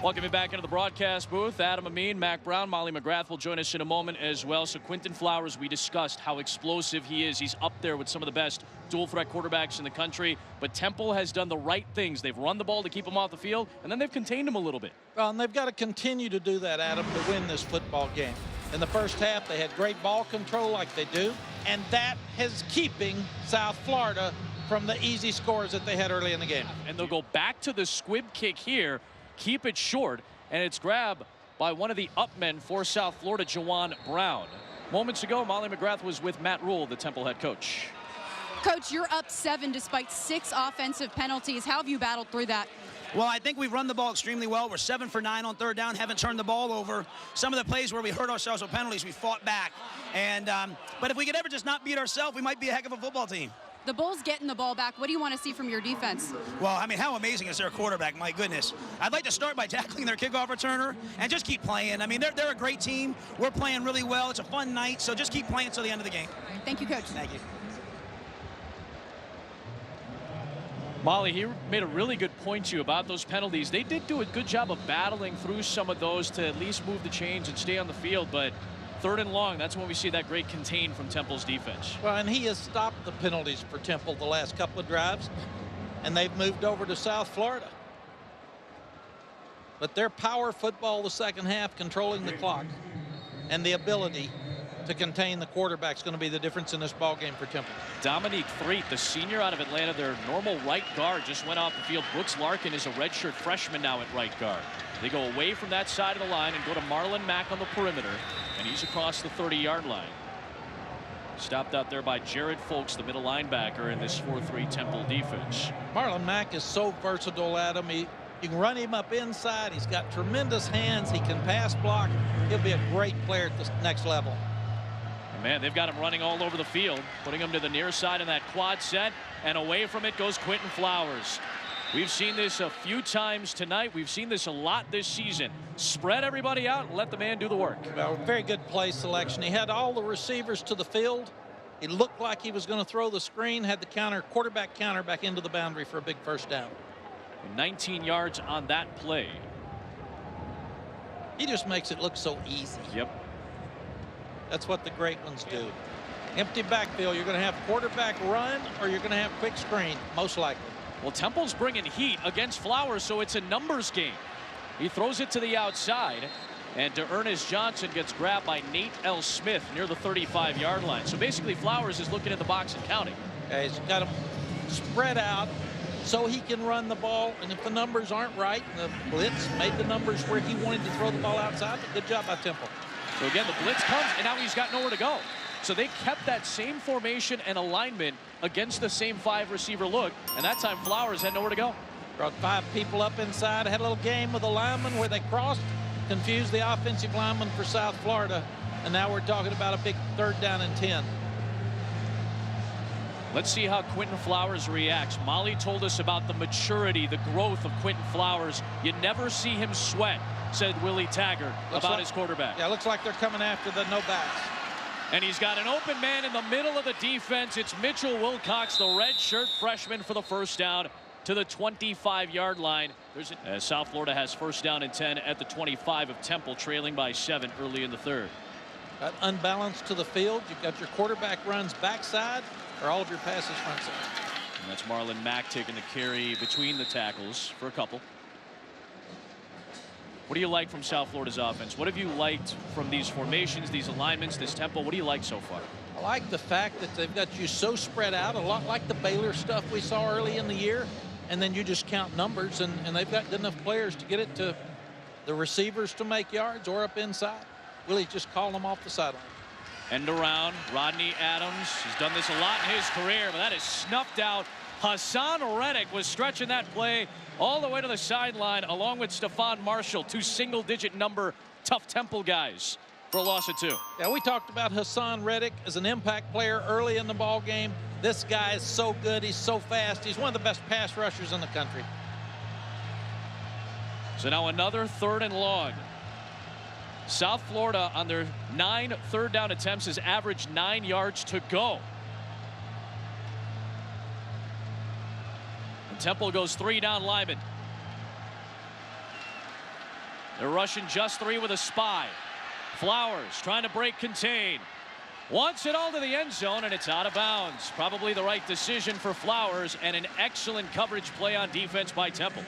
Welcome you back into the broadcast booth. Adam Amin, Mac Brown, Molly McGrath will join us in a moment as well. So Quinton Flowers, we discussed how explosive he is. He's up there with some of the best dual threat quarterbacks in the country. But Temple has done the right things. They've run the ball to keep him off the field, and then they've contained him a little bit. Well, and they've got to continue to do that, Adam, to win this football game. In the first half, they had great ball control like they do, and that is keeping South Florida from the easy scores that they had early in the game. And they'll go back to the squib kick here, keep it short, and it's grabbed by one of the upmen for South Florida, Jawan Brown. Moments ago, Molly McGrath was with Matt Rule, the Temple head coach. Coach, you're up 7 despite 6 offensive penalties. How have you battled through that? Well, I think we've run the ball extremely well. We're 7 for 9 on third down, haven't turned the ball over. Some of the plays where we hurt ourselves with penalties, we fought back. And but if we could ever just not beat ourselves, we might be a heck of a football team. The Bulls getting the ball back. What do you want to see from your defense? Well, I mean, how amazing is their quarterback? My goodness. I'd like to start by tackling their kickoff returner and just keep playing. I mean, they're a great team. We're playing really well. It's a fun night, so just keep playing till the end of the game. Thank you, Coach. Thank you. Molly, he made a really good point to you about those penalties. They did do a good job of battling through some of those to at least move the chains and stay on the field, but third and long, that's when we see that great contain from Temple's defense. Well, and he has stopped the penalties for Temple the last couple of drives, and they've moved over to South Florida. But their power football the second half, controlling the clock, and the ability to contain the quarterback is going to be the difference in this ball game for Temple. Dominique Threet, the senior out of Atlanta, their normal right guard, just went off the field. Brooks Larkin is a redshirt freshman now at right guard. They go away from that side of the line and go to Marlon Mack on the perimeter, and he's across the 30-yard line. Stopped out there by Jared Folks, the middle linebacker in this 4-3 Temple defense. Marlon Mack is so versatile, Adam. You can run him up inside. He's got tremendous hands. He can pass block. He'll be a great player at the next level. Man, they've got him running all over the field, putting him to the near side in that quad set, and away from it goes Quinton Flowers. We've seen this a few times tonight. We've seen this a lot this season. Spread everybody out and let the man do the work. Well, very good play selection. He had all the receivers to the field. He looked like he was going to throw the screen, had the quarterback counter back into the boundary for a big first down. 19 yards on that play. He just makes it look so easy. Yep. That's what the great ones do. Empty backfield. You're going to have quarterback run, or you're going to have quick screen, most likely. Well, Temple's bringing heat against Flowers, so it's a numbers game. He throws it to the outside, and Ernest Johnson gets grabbed by Nate L. Smith near the 35-yard line. So basically, Flowers is looking in the box and counting. He's got him spread out so he can run the ball, and if the numbers aren't right, the blitz made the numbers where he wanted to throw the ball outside. But good job by Temple. So again, the blitz comes, and now he's got nowhere to go. So they kept that same formation and alignment against the same 5-receiver look, and that time Flowers had nowhere to go. Brought 5 people up inside, had a little game with the linemen where they crossed, confused the offensive lineman for South Florida, and now we're talking about a big third down and 10. Let's see how Quinton Flowers reacts. Molly told us about the maturity, the growth of Quinton Flowers. You never see him sweat, said Willie Taggart about his quarterback. Yeah, looks like they're coming after the no backs. And he's got an open man in the middle of the defense. It's Mitchell Wilcox, the redshirt freshman, for the first down to the 25-yard line. South Florida has first down and 10 at the 25 of Temple, trailing by 7 early in the third. Got unbalanced to the field. You've got your quarterback runs backside, or all of your passes front side. And that's Marlon Mack taking the carry between the tackles for a couple. What do you like from South Florida's offense? What have you liked from these formations, these alignments, this tempo? What do you like so far? I like the fact that they've got you so spread out, a lot like the Baylor stuff we saw early in the year, and then you just count numbers, and they've got good enough players to get it to the receivers to make yards or up inside. Willie's just calling them off the sideline. End around, Rodney Adams. He's done this a lot in his career, but that is snuffed out. Hassan Reddick was stretching that play all the way to the sideline, along with Stephon Marshall, 2 single-digit number tough Temple guys, for a loss of 2. Yeah, we talked about Hassan Reddick as an impact player early in the ball game. This guy is so good. He's so fast. He's one of the best pass rushers in the country. So now another third and long. South Florida, on their 9 third down attempts, has averaged 9 yards to go. And Temple goes 3 down linemen. They're rushing just 3 with a spy. Flowers trying to break contain. Wants it all to the end zone, and it's out of bounds. Probably the right decision for Flowers, and an excellent coverage play on defense by Temple.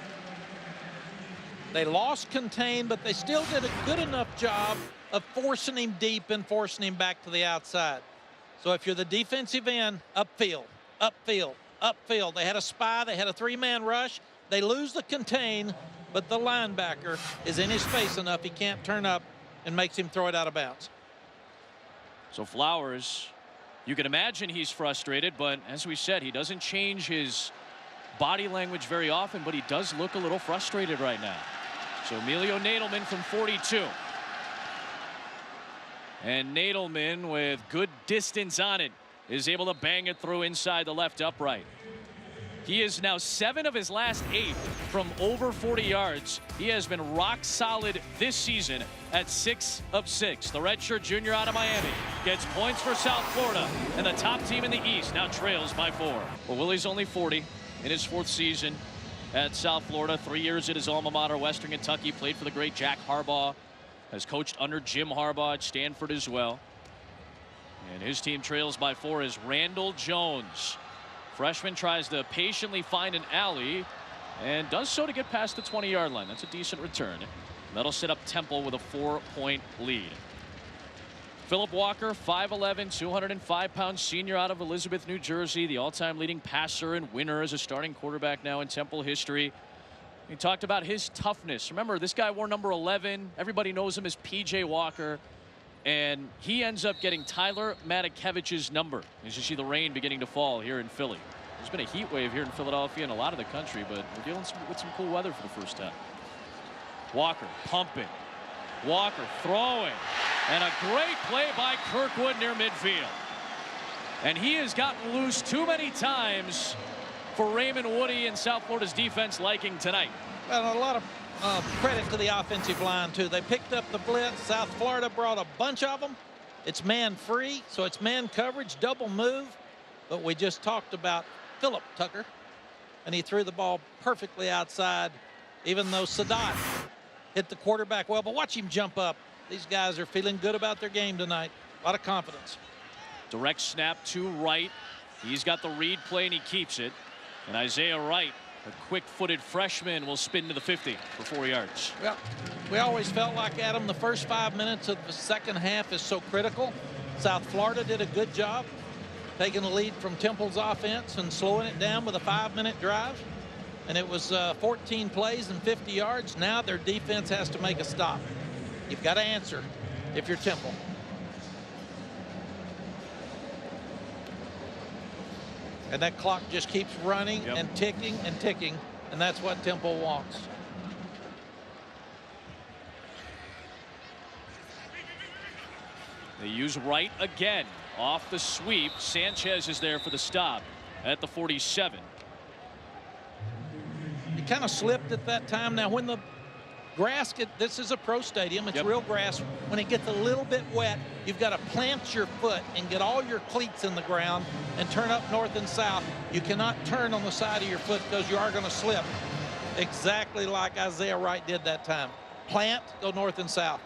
They lost contain, but they still did a good enough job of forcing him deep and forcing him back to the outside. So if you're the defensive end, upfield, upfield, upfield. They had a spy. They had a 3-man rush. They lose the contain, but the linebacker is in his space enough he can't turn up and makes him throw it out of bounds. So Flowers, you can imagine he's frustrated, but as we said, he doesn't change his body language very often, but he does look a little frustrated right now. So Emilio Nadelman from 42. And Nadelman, with good distance on it, is able to bang it through inside the left upright. He is now 7 of his last 8 from over 40 yards. He has been rock solid this season at 6 of 6. The redshirt junior out of Miami gets points for South Florida, and the top team in the East now trails by 4. Well, Willie's only 40 in his 4th season at South Florida. 3 years at his alma mater, Western Kentucky. Played for the great Jack Harbaugh. Has coached under Jim Harbaugh at Stanford as well. And his team trails by 4 as Randall Jones. Freshman tries to patiently find an alley and does so to get past the 20-yard line. That's a decent return. That'll set up Temple with a 4-point lead. Philip Walker, 5'11", 205-pound senior out of Elizabeth, New Jersey, the all-time leading passer and winner as a starting quarterback now in Temple history. He talked about his toughness. Remember, this guy wore number 11. Everybody knows him as P.J. Walker. And he ends up getting Tyler Matakevich's number as you see the rain beginning to fall here in Philly. There's been a heat wave here in Philadelphia and a lot of the country, but we're dealing with some cool weather for the first time. Walker pumping. Walker throwing. And a great play by Kirkwood near midfield. And he has gotten loose too many times for Raymond Woody and South Florida's defense liking tonight. Well, a lot of credit to the offensive line, too. They picked up the blitz. South Florida brought a bunch of them. It's man free, so it's man coverage, double move. But we just talked about Philip Tucker, and he threw the ball perfectly outside, even though Sadat hit the quarterback well. But watch him jump up. These guys are feeling good about their game tonight. A lot of confidence. Direct snap to Wright. He's got the read play, and he keeps it. And Isaiah Wright, a quick-footed freshman, will spin to the 50 for 4 yards. Well, we always felt like, Adam, the first 5 minutes of the second half is so critical. South Florida did a good job taking the lead from Temple's offense and slowing it down with a 5-minute drive. And it was 14 plays and 50 yards. Now their defense has to make a stop. You've got to answer if you're Temple. And that clock just keeps running and ticking, and that's what Temple wants. They use Wright again off the sweep. Sanchez is there for the stop at the 47. He kind of slipped at that time. Now, when the grass this is a pro stadium, it's real grass. When it gets a little bit wet, you've got to plant your foot and get all your cleats in the ground and turn up north and south. You cannot turn on the side of your foot because you are going to slip, exactly like Isaiah Wright did that time. Plant, go north and south.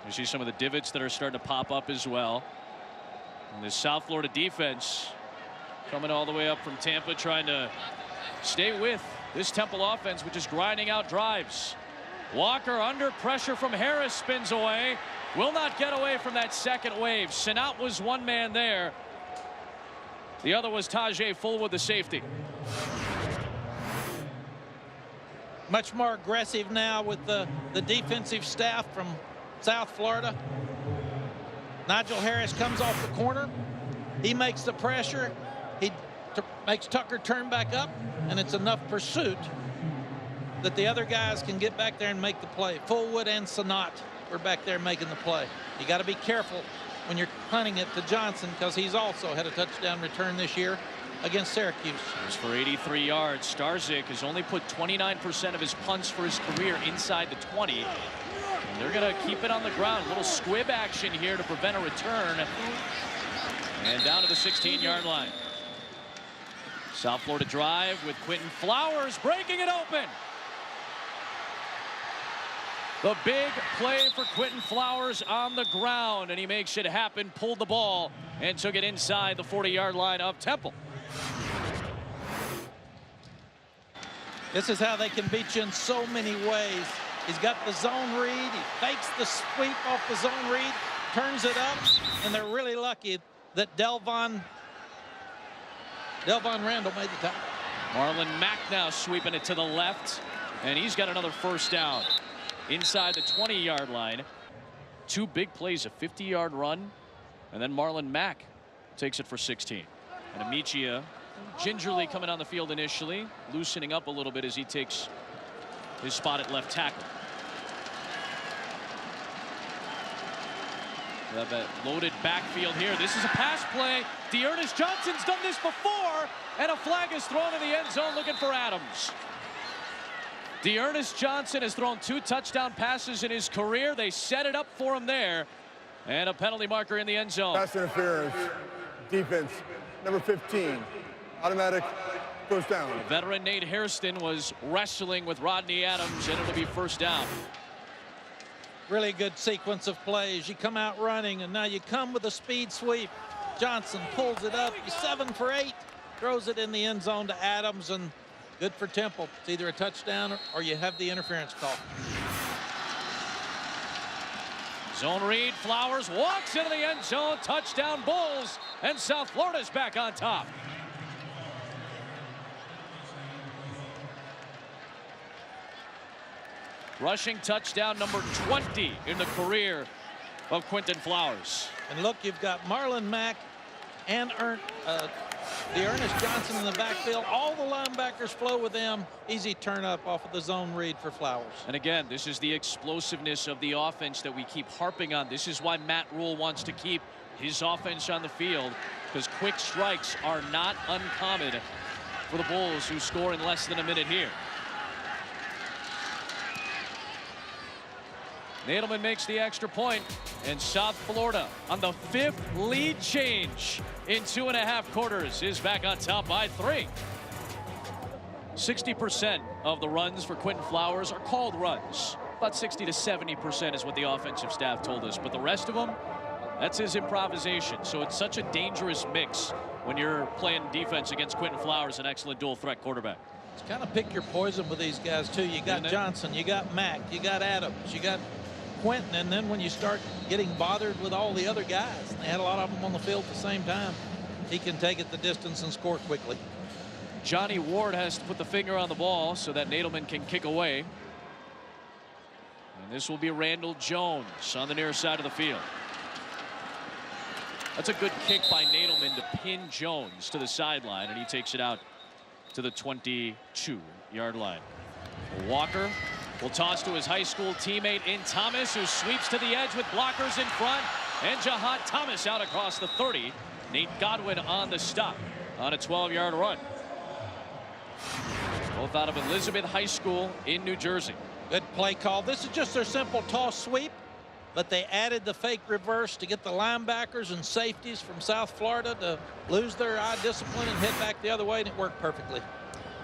You see some of the divots that are starting to pop up as well. And the South Florida defense coming all the way up from Tampa, trying to stay with this Temple offense, which is grinding out drives. Walker under pressure from Harris, spins away. Will not get away from that second wave. Sinat was one man there. The other was Tajay Fullwood, the safety. Much more aggressive now with the defensive staff from South Florida. Nigel Harris comes off the corner. He makes the pressure. He makes Tucker turn back up, and it's enough pursuit that the other guys can get back there and make the play. Fullwood and Sinat were back there making the play. You got to be careful when you're punting it to Johnson, because he's also had a touchdown return this year against Syracuse. It was for 83 yards. Starzyk has only put 29% of his punts for his career inside the 20. And they're going to keep it on the ground. A little squib action here to prevent a return. And down to the 16-yard line. South Florida drive with Quinton Flowers breaking it open. The big play for Quinton Flowers on the ground, and he makes it happen, pulled the ball, and took it inside the 40-yard line of Temple. This is how they can beat you in so many ways. He's got the zone read. He fakes the sweep off the zone read, turns it up, and they're really lucky that Delvon Randall made the tackle. Marlon Mack now sweeping it to the left, and he's got another first down inside the 20-yard line. Two big plays, a 50-yard run, and then Marlon Mack takes it for 16. And Amichia gingerly coming on the field initially, loosening up a little bit as he takes his spot at left tackle. We have a loaded backfield here. This is a pass play. Dearness Johnson's done this before, and a flag is thrown in the end zone looking for Adams. Dearness Johnson has thrown 2 touchdown passes in his career. They set it up for him there, and a penalty marker in the end zone. Pass interference, defense, number 15, automatic first down. Veteran Nate Hairston was wrestling with Rodney Adams, and it'll be first down. Really good sequence of plays. You come out running, and now you come with a speed sweep. Johnson pulls it up. He's 7 for 8. Throws it in the end zone to Adams, and good for Temple. It's either a touchdown or you have the interference call. Zone read. Flowers walks into the end zone. Touchdown Bulls, and South Florida's back on top. Rushing touchdown number 20 in the career of Quinton Flowers. And look, you've got Marlon Mack and Dearness Johnson in the backfield. All the linebackers flow with them. Easy turn up off of the zone read for Flowers. And again, this is the explosiveness of the offense that we keep harping on. This is why Matt Rule wants to keep his offense on the field, because quick strikes are not uncommon for the Bulls, who score in less than a minute here. Nadelman makes the extra point, and South Florida on the 5th lead change in 2.5 quarters is back on top by 3. 60% of the runs for Quinton Flowers are called runs. About 60 to 70% is what the offensive staff told us, but the rest of them, that's his improvisation. So it's such a dangerous mix when you're playing defense against Quinton Flowers, an excellent dual threat quarterback. It's kind of pick your poison with these guys too. You got Johnson, you got Mack, you got Adams, you got Quinton, and then when you start getting bothered with all the other guys, they had a lot of them on the field at the same time, he can take it the distance and score quickly. Johnny Ward has to put the finger on the ball so that Nadelman can kick away. And this will be Randall Jones on the near side of the field. That's a good kick by Nadelman to pin Jones to the sideline, and he takes it out to the 22-yard line. Walker will toss to his high school teammate in Thomas, who sweeps to the edge with blockers in front, and Jahad Thomas out across the 30. Nate Godwin on the stop on a 12-yard run. Both out of Elizabeth High School in New Jersey. Good play call. This is just their simple toss sweep, but they added the fake reverse to get the linebackers and safeties from South Florida to lose their eye discipline and head back the other way, and it worked perfectly.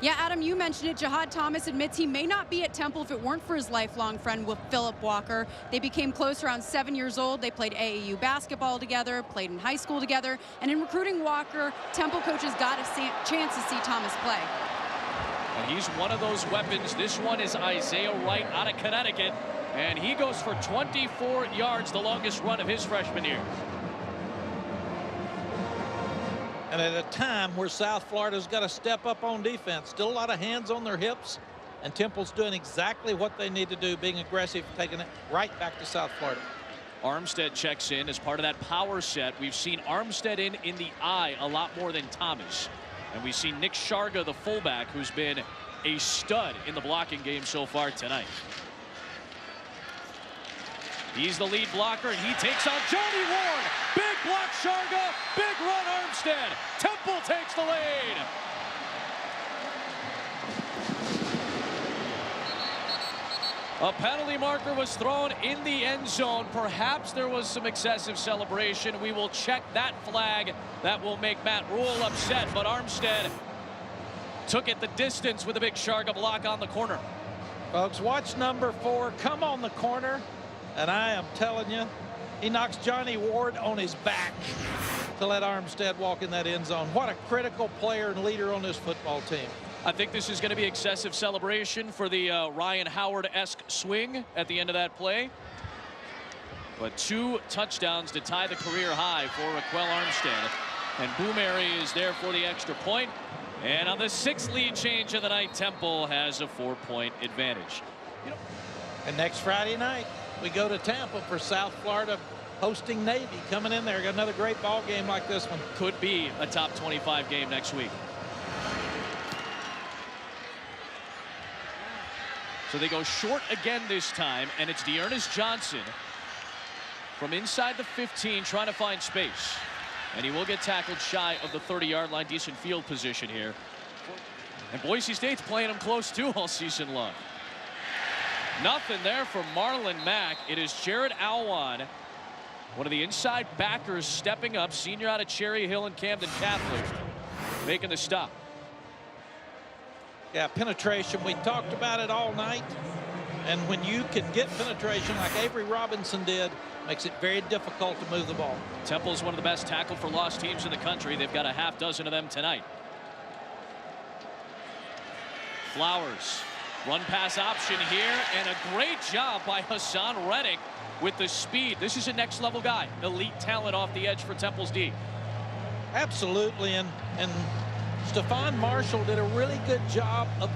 Yeah, Adam, you mentioned it. Jahad Thomas admits he may not be at Temple if it weren't for his lifelong friend with Philip Walker. They became close around 7 years old. They played AAU basketball together, played in high school together, and in recruiting Walker, Temple coaches got a chance to see Thomas play. And he's one of those weapons. This one is Isaiah Wright out of Connecticut, and he goes for 24 yards, the longest run of his freshman year. And at a time where South Florida's got to step up on defense, still a lot of hands on their hips, and Temple's doing exactly what they need to do, being aggressive, taking it right back to South Florida. Armstead checks in as part of that power set. We've seen Armstead in the eye a lot more than Thomas. And we see Nick Sharga, the fullback, who's been a stud in the blocking game so far tonight. He's the lead blocker, and he takes on Johnny Ward. Big block Sharga, big run Armstead. Temple takes the lead. A penalty marker was thrown in the end zone. Perhaps there was some excessive celebration. We will check that flag. That will make Matt Rule upset, but Armstead took it the distance with a big Sharga block on the corner. Folks, watch number 4 come on the corner, and I am telling you, he knocks Johnny Ward on his back to let Armstead walk in that end zone. What a critical player and leader on this football team. I think this is going to be excessive celebration for the Ryan Howard-esque swing at the end of that play. But 2 touchdowns to tie the career high for Raquel Armstead. And Boomeri is there for the extra point. And on the 6th lead change of the night, Temple has a 4-point advantage. And next Friday night, we go to Tampa for South Florida hosting Navy. Coming in there, got another great ball game like this one. Could be a top 25 game next week. So they go short again this time, and it's Dearness Johnson from inside the 15 trying to find space. And he will get tackled shy of the 30-yard line. Decent field position here. And Boise State's playing him close too all season long. Nothing there for Marlon Mack. It is Jared Alwan, one of the inside backers, stepping up, senior out of Cherry Hill and Camden Catholic, making the stop. Yeah, penetration. We talked about it all night. And when you can get penetration like Avery Robinson did, makes it very difficult to move the ball. Temple's one of the best tackle for loss teams in the country. They've got a half dozen of them tonight. Flowers, run pass option here, and a great job by Hassan Reddick with the speed. This is a next level guy, elite talent off the edge for Temple's D. Absolutely, and Stephon Marshall did a really good job of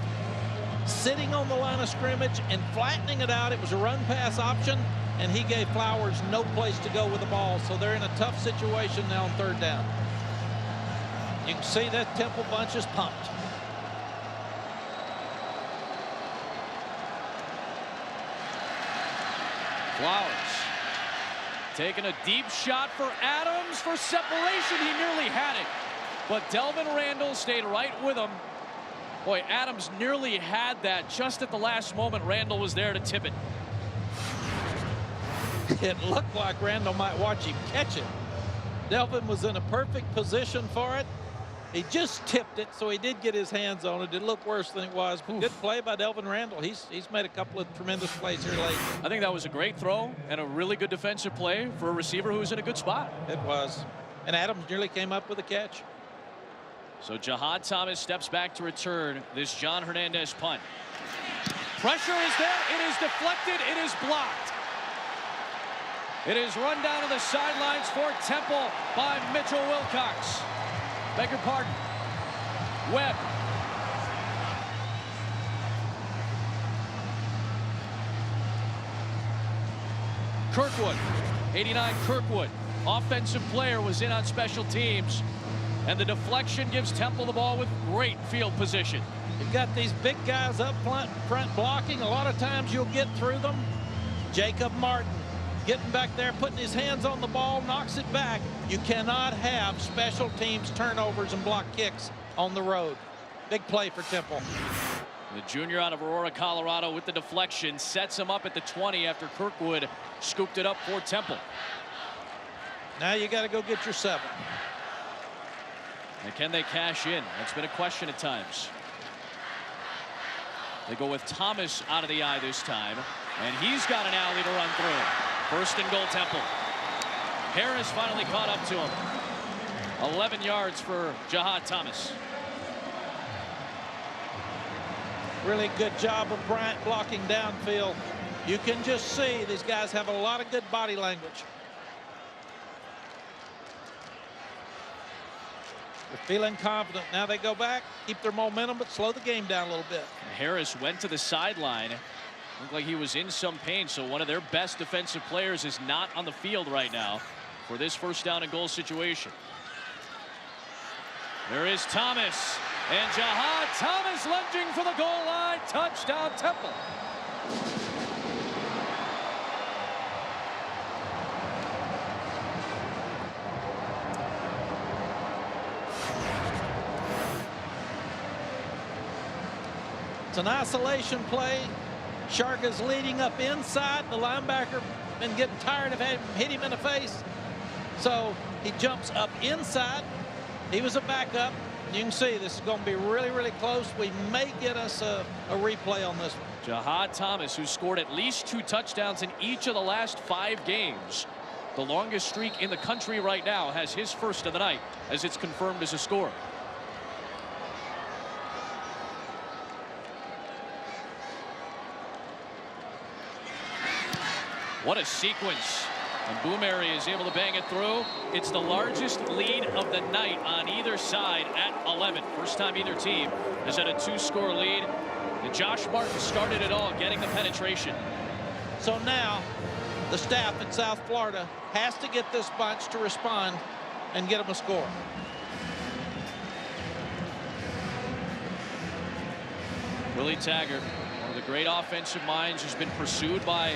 sitting on the line of scrimmage and flattening it out. It was a run pass option, and he gave Flowers no place to go with the ball, so they're in a tough situation now on 3rd down. You can see that Temple bunch is pumped. Flowers taking a deep shot for Adams for separation. He nearly had it, but Delvin Randall stayed right with him. Boy, Adams nearly had that just at the last moment. Randall was there to tip it. It looked like Randall might watch him catch it. Delvin was in a perfect position for it. He just tipped it, so he did get his hands on it. It looked worse than it was. But good play by Delvin Randall. He's made a couple of tremendous plays here late. I think that was a great throw and a really good defensive play for a receiver who was in a good spot. It was. And Adams nearly came up with a catch. So Jahad Thomas steps back to return this John Hernandez punt. Pressure is there. It is deflected. It is blocked. It is run down to the sidelines for Temple by Mitchell Wilcox. Beg your pardon. Webb. Kirkwood. 89 Kirkwood. Offensive player was in on special teams. And the deflection gives Temple the ball with great field position. You've got these big guys up front blocking. A lot of times you'll get through them. Jacob Martin getting back there, putting his hands on the ball, knocks it back. You cannot have special teams turnovers and block kicks on the road. Big play for Temple. The junior out of Aurora, Colorado with the deflection sets him up at the 20 after Kirkwood scooped it up for Temple. Now you got to go get your 7. And can they cash in? That's been a question at times. They go with Thomas out of the eye this time, and he's got an alley to run through. 1st and goal, Temple. Harris finally caught up to him. 11 yards for Jahad Thomas. Really good job of Bryant blocking downfield. You can just see these guys have a lot of good body language. They're feeling confident. Now they go back, keep their momentum, but slow the game down a little bit. Harris went to the sideline. Looked like he was in some pain, so one of their best defensive players is not on the field right now for this 1st down and goal situation. There is Thomas, and Jahad Thomas lunging for the goal line. Touchdown, Temple. It's an isolation play. Sharga's leading up inside. The linebacker been getting tired of having hit him in the face. So he jumps up inside. He was a backup. You can see this is going to be really, really close. We may get us a replay on this one. Jahad Thomas, who scored at least 2 touchdowns in each of the last 5 games. The longest streak in the country right now, has his first of the night as it's confirmed as a scorer. What a sequence. And Boomeri is able to bang it through. It's the largest lead of the night on either side at 11. First time either team has had a 2-score lead. And Josh Martin started it all, getting the penetration. So now the staff in South Florida has to get this bunch to respond and get them a score. Willie Taggart, one of the great offensive minds, who's been pursued by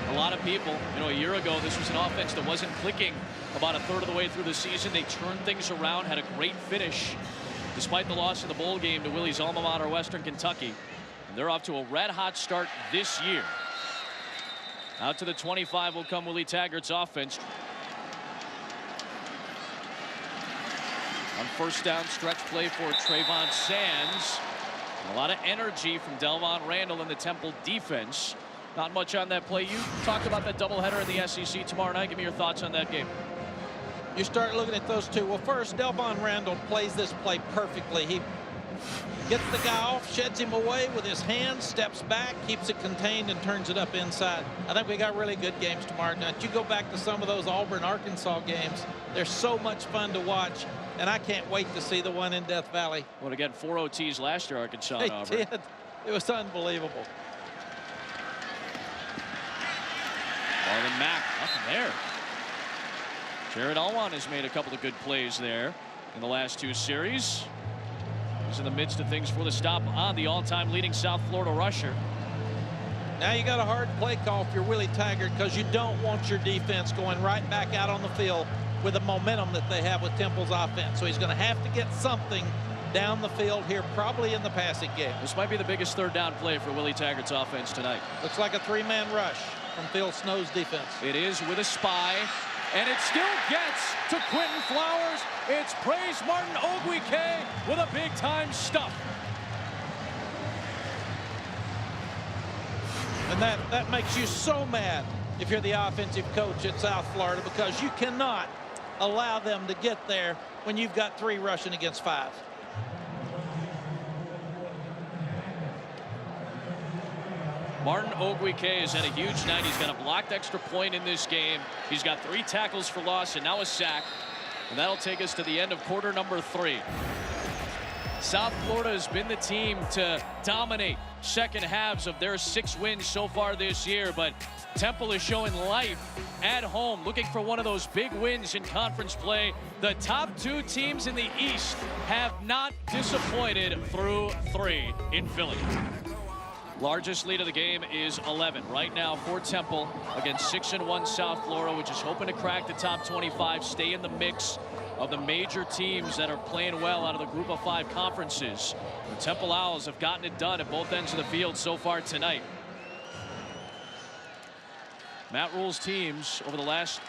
a lot of people. You know, a year ago, this was an offense that wasn't clicking about a third of the way through the season. They turned things around, had a great finish, despite the loss in the bowl game to Willie's alma mater, Western Kentucky. And they're off to a red-hot start this year. Out to the 25 will come Willie Taggart's offense. On first down, stretch play for Trayvon Sands. And a lot of energy from Delvon Randall in the Temple defense. Not much on that play. You talked about that doubleheader in the SEC tomorrow night. Give me your thoughts on that game. You start looking at those two. Well, first, Delvon Randall plays this play perfectly. He gets the guy off, sheds him away with his hands, steps back, keeps it contained, and turns it up inside. I think we got really good games tomorrow night. You go back to some of those Auburn, Arkansas games. They're so much fun to watch, and I can't wait to see the one in Death Valley. Well, again, 4 OTs last year, Arkansas and Auburn. They did. It was unbelievable. Marlon Mack, nothing there. Jared Alwan has made a couple of good plays there in the last 2 series. He's in the midst of things for the stop on the all-time leading South Florida rusher. Now you got a hard play call if you're Willie Taggart, because you don't want your defense going right back out on the field with the momentum that they have with Temple's offense. So he's going to have to get something down the field here, probably in the passing game. This might be the biggest third down play for Willie Taggart's offense tonight. Looks like a 3-man rush from Phil Snow's defense. It is with a spy, and it still gets to Quinton Flowers. It's Praise Martin Ogwike with a big-time stuff. And that makes you so mad if you're the offensive coach at South Florida, because you cannot allow them to get there when you've got 3 rushing against 5. Martin Ogwike has had a huge night. He's got a blocked extra point in this game. He's got 3 tackles for loss and now a sack. And that'll take us to the end of quarter number 3. South Florida has been the team to dominate second halves of their 6 wins so far this year, but Temple is showing life at home, looking for one of those big wins in conference play. The top 2 teams in the East have not disappointed through 3 in Philly. Largest lead of the game is 11 right now for Temple against 6-1 South Florida, which is hoping to crack the top 25, stay in the mix of the major teams that are playing well out of the group of 5 conferences. The Temple Owls have gotten it done at both ends of the field so far tonight. Matt Rule's teams over the last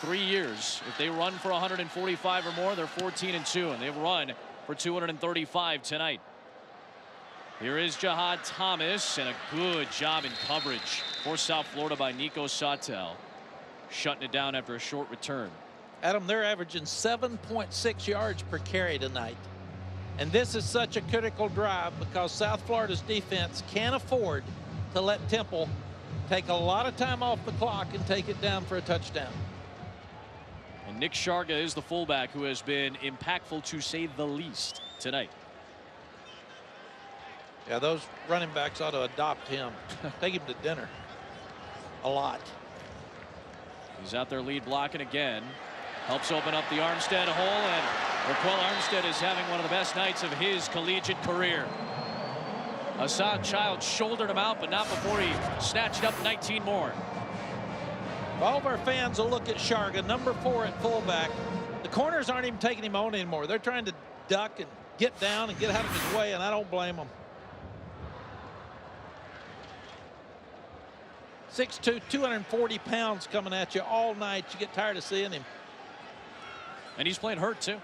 3 years, if they run for 145 or more, they're 14-2, and they've run for 235 tonight. Here is Jahad Thomas, and a good job in coverage for South Florida by Nico Sautel, shutting it down after a short return. Adam, they're averaging 7.6 yards per carry tonight. And this is such a critical drive because South Florida's defense can't afford to let Temple take a lot of time off the clock and take it down for a touchdown. And Nick Sharga is the fullback who has been impactful, to say the least, tonight. Yeah, those running backs ought to adopt him. Take him to dinner. A lot. He's out there lead blocking again. Helps open up the Armstead hole, and Raquel Armstead is having one of the best nights of his collegiate career. Assad Child shouldered him out, but not before he snatched up 19 more. All of our fans will look at Sharga, number 4 at fullback. The corners aren't even taking him on anymore. They're trying to duck and get down and get out of his way, and I don't blame them. 6'2", 240 pounds coming at you all night. You get tired of seeing him. And he's playing hurt, too.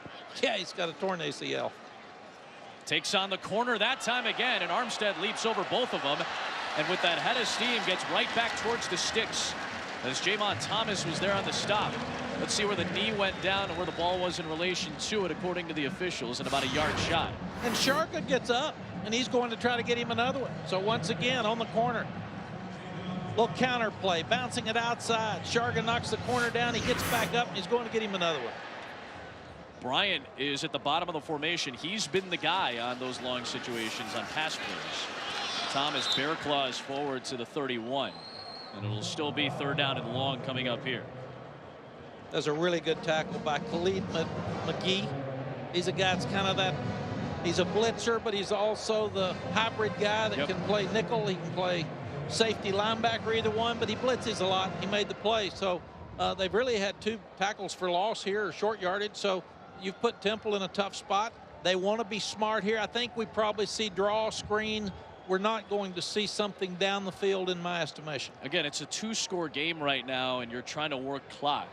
Yeah, he's got a torn ACL. Takes on the corner that time again, and Armstead leaps over both of them. And with that head of steam, gets right back towards the sticks as Jamon Thomas was there on the stop. Let's see where the knee went down and where the ball was in relation to it, according to the officials, and about a yard shot. And Sharka gets up, and he's going to try to get him another one. So once again, on the corner. Little counter play, bouncing it outside. Sharka knocks the corner down. He gets back up, and he's going to get him another one. Bryant is at the bottom of the formation. He's been the guy on those long situations on pass plays. Thomas bear claws forward to the 31. And it'll still be 3rd down and long coming up here. There's a really good tackle by Khalid McGee. He's a guy that's kind of that, he's a blitzer, but he's also the hybrid guy that can play nickel. He can play safety, linebacker, either one, but he blitzes a lot. He made the play. So they've really had 2 tackles for loss here, or short yardage. So you've put Temple in a tough spot. They want to be smart here. I think we probably see draw, screen. We're not going to see something down the field in my estimation. Again, it's a 2-score game right now, and you're trying to work clock.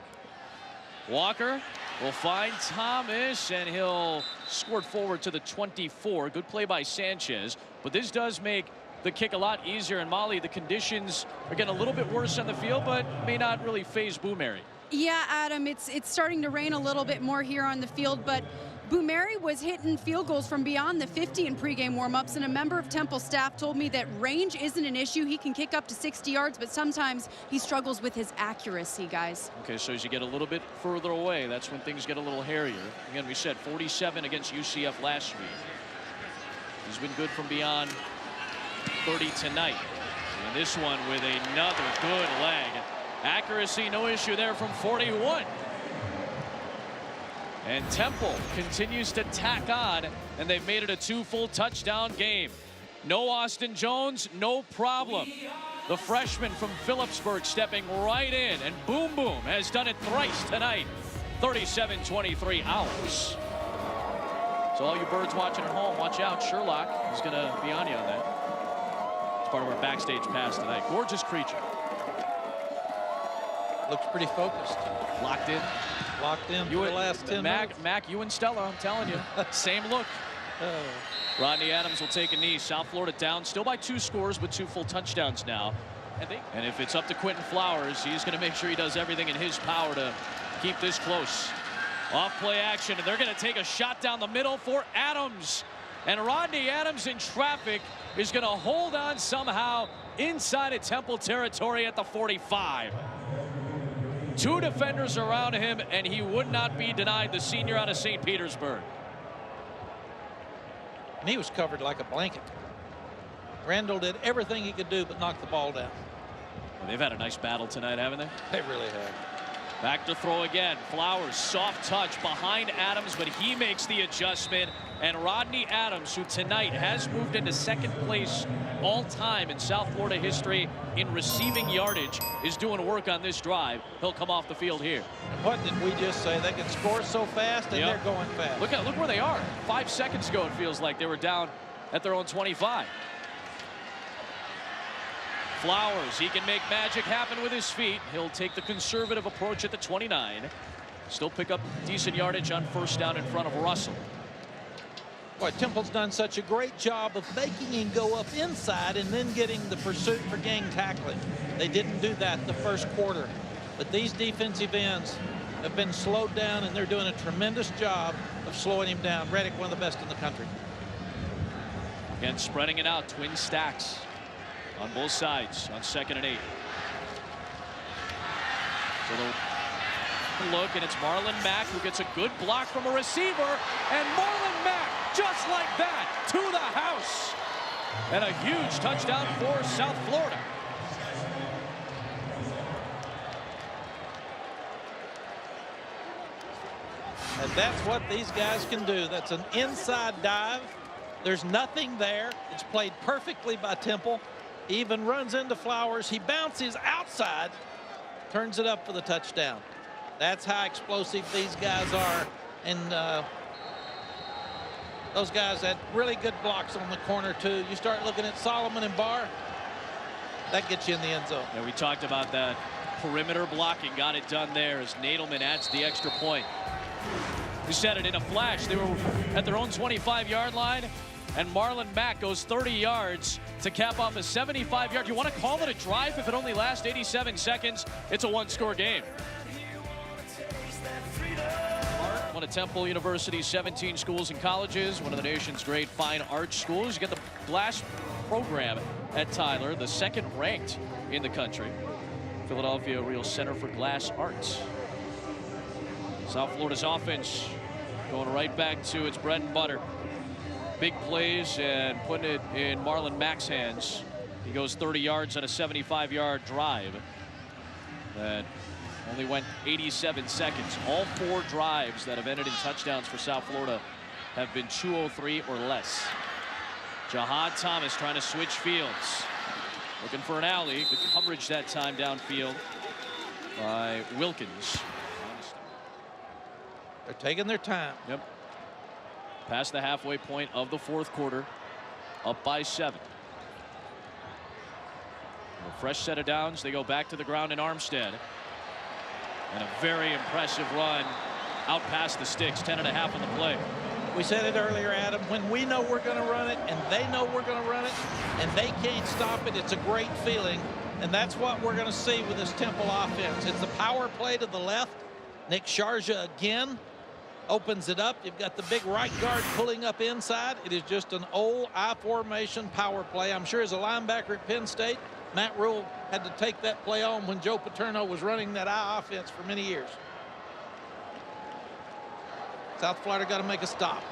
Walker will find Thomas, and he'll squirt forward to the 24. Good play by Sanchez, but this does make the kick a lot easier. And Molly, the conditions are getting a little bit worse on the field, but may not really phase Boomeri. Yeah, Adam, it's starting to rain a little bit more here on the field, but Boomeri was hitting field goals from beyond the 50 in pregame warmups, and a member of Temple staff told me that range isn't an issue. He can kick up to 60 yards, but sometimes he struggles with his accuracy, guys. Okay, so as you get a little bit further away, that's when things get a little hairier. Again, we said 47 against UCF last week. He's been good from beyond 30 tonight. And this one with another good leg. Accuracy, no issue there from 41. And Temple continues to tack on, and they've made it a 2 full touchdown game. No Austin Jones, no problem. The freshman from Phillipsburg stepping right in, and Boom Boom has done it thrice tonight. 37-23 Owls. So all you birds watching at home, watch out. Sherlock is going to be on you on that. It's part of our backstage pass tonight. Gorgeous creature. Looks pretty focused. Locked in. Locked in for the last 10 minutes. Mac, you and Stella, I'm telling you. Same look. Rodney Adams will take a knee. South Florida down, still by 2 scores, but 2 full touchdowns now. And if it's up to Quinton Flowers, he's going to make sure he does everything in his power to keep this close. Off play action, and they're going to take a shot down the middle for Adams. And Rodney Adams in traffic is going to hold on somehow inside of Temple territory at the 45. 2 defenders around him, and he would not be denied, the senior out of St. Petersburg. And he was covered like a blanket. Randall did everything he could do but knock the ball down. Well, they've had a nice battle tonight, haven't they? They really have. Back to throw again. Flowers, soft touch behind Adams, but he makes the adjustment. And Rodney Adams, who tonight has moved into 2nd place all-time in South Florida history in receiving yardage, is doing work on this drive. He'll come off the field here. And what did we just say? They can score so fast, and they're going fast. Look where they are. 5 seconds ago, it feels like they were down at their own 25. Flowers, he can make magic happen with his feet. He'll take the conservative approach at the 29. Still pick up decent yardage on 1st down in front of Russell. Boy, Temple's done such a great job of making him go up inside and then getting the pursuit for gang tackling. They didn't do that the 1st quarter. But these defensive ends have been slowed down, and they're doing a tremendous job of slowing him down. Reddick, one of the best in the country. Again, spreading it out, twin stacks on both sides on 2nd and 8. So the look, and it's Marlon Mack who gets a good block from a receiver, and Marlon Mack, just like that, to the house. And a huge touchdown for South Florida. And that's what these guys can do. That's an inside dive. There's nothing there. It's played perfectly by Temple. He even runs into Flowers. He bounces outside, turns it up for the touchdown. That's how explosive these guys are. And those guys had really good blocks on the corner, too. You start looking at Solomon and Barr, that gets you in the end zone. Yeah, we talked about that perimeter blocking. Got it done there as Nadelman adds the extra point. You said it in a flash. They were at their own 25-yard line, and Marlon Mack goes 30 yards to cap off a 75-yard. You want to call it a drive if it only lasts 87 seconds? It's a one-score game. One of Temple University's 17 schools and colleges, one of the nation's great fine arts schools. You get the Glass program at Tyler, the second ranked in the country. Philadelphia, a real center for glass arts. South Florida's offense going right back to its bread and butter. Big plays and putting it in Marlon Mack's hands. He goes 30 yards on a 75-yard drive that only went 87 seconds. All 4 drives that have ended in touchdowns for South Florida have been 2:03 or less. Jahad Thomas trying to switch fields. Looking for an alley. Good coverage that time downfield by Wilkins. They're taking their time. Yep. Past the halfway point of the 4th quarter. Up by 7. A fresh set of downs. They go back to the ground in Armstead. And a very impressive run out past the sticks. 10.5 on the play. We said it earlier, Adam, when we know we're going to run it and they know we're going to run it and they can't stop it, it's a great feeling. And that's what we're going to see with this Temple offense. It's the power play to the left. Nick Sharja again opens it up. You've got the big right guard pulling up inside. It is just an old I formation power play. I'm sure as a linebacker at Penn State, Matt Rule had to take that play on when Joe Paterno was running that I offense for many years. South Florida got to make a stop.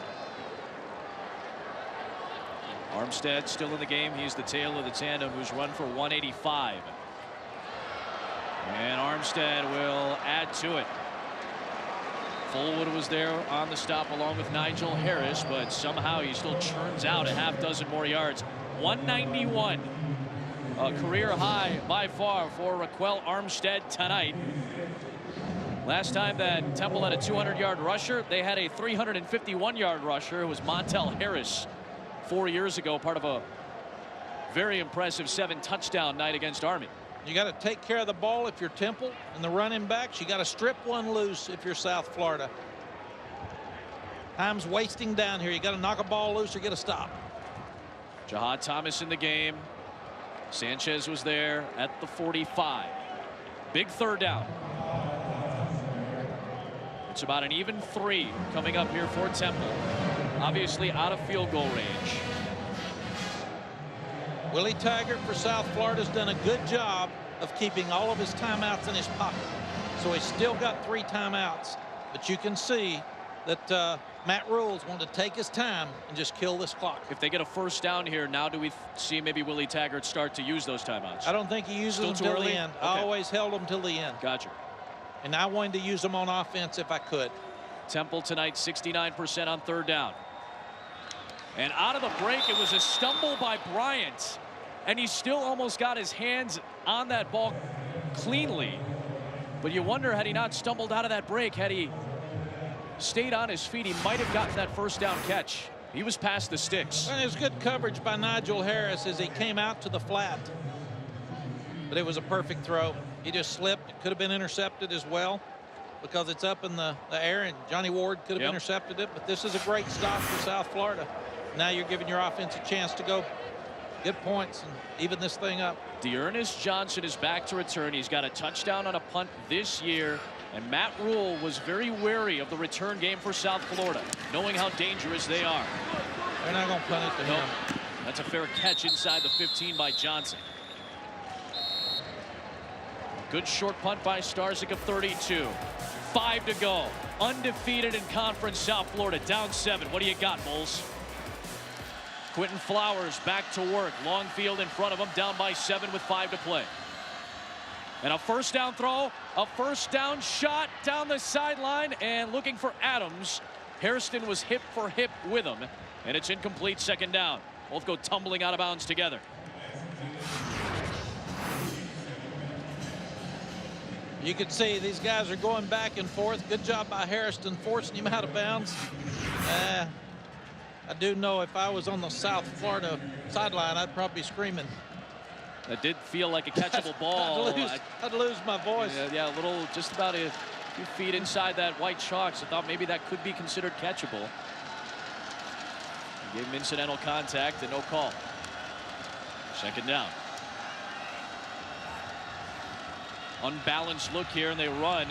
Armstead still in the game. He's the tail of the tandem who's run for 185. And Armstead will add to it. Fullwood was there on the stop along with Nigel Harris, but somehow he still churns out a half dozen more yards. 191. A career high by far for Raquel Armstead tonight. Last time that Temple had a 200-yard rusher, they had a 351-yard rusher. It was Montel Harris 4 years ago, part of a very impressive 7-touchdown night against Army. You got to take care of the ball if you're Temple and the running backs. You got to strip one loose if you're South Florida. Time's wasting down here. You got to knock a ball loose or get a stop. Jahad Thomas in the game. Sanchez was there at the 45. Big 3rd down. It's about an even 3 coming up here for Temple. Obviously out of field goal range. Willie Taggart for South Florida's done a good job of keeping all of his timeouts in his pocket. So he's still got 3 timeouts. But you can see that Matt Rule's wanted to take his time and just kill this clock. If they get a 1st down here, now do we see maybe Willie Taggart start to use those timeouts? I don't think he uses them till the end. Okay. I always held them till the end. Gotcha. And I wanted to use them on offense if I could. Temple tonight 69% on 3rd down. And out of the break, it was a stumble by Bryant. And he still almost got his hands on that ball cleanly. But you wonder, had he not stumbled out of that break, had he stayed on his feet, he might have gotten that 1st down catch. He was past the sticks. And it was good coverage by Nigel Harris as he came out to the flat. But it was a perfect throw. He just slipped. It could have been intercepted as well because it's up in the air, and Johnny Ward could have intercepted it. But this is a great stop for South Florida. Now you're giving your offense a chance to go get points and even this thing up. Dearness Johnson is back to return. He's got a touchdown on a punt this year. And Matt Rule was very wary of the return game for South Florida, knowing how dangerous they are. They're not going to punt it to him. That's a fair catch inside the 15 by Johnson. Good short punt by Starzyk of 32. 5 to go. Undefeated in conference South Florida. Down 7. What do you got, Bulls? Quinton Flowers back to work. Long field in front of him. Down by 7 with 5 to play. And a 1st down throw. A 1st down shot down the sideline. And looking for Adams. Hairston was hip for hip with him. And it's incomplete. 2nd down. Both go tumbling out of bounds together. You can see these guys are going back and forth. Good job by Hairston forcing him out of bounds. I do know if I was on the South Florida sideline, I'd probably be screaming. That did feel like a catchable ball. I'd lose my voice. Yeah, a little, just about A few feet inside that white chalk, so I thought maybe that could be considered catchable. He gave him incidental contact and no call. Second down. Unbalanced look here, and they run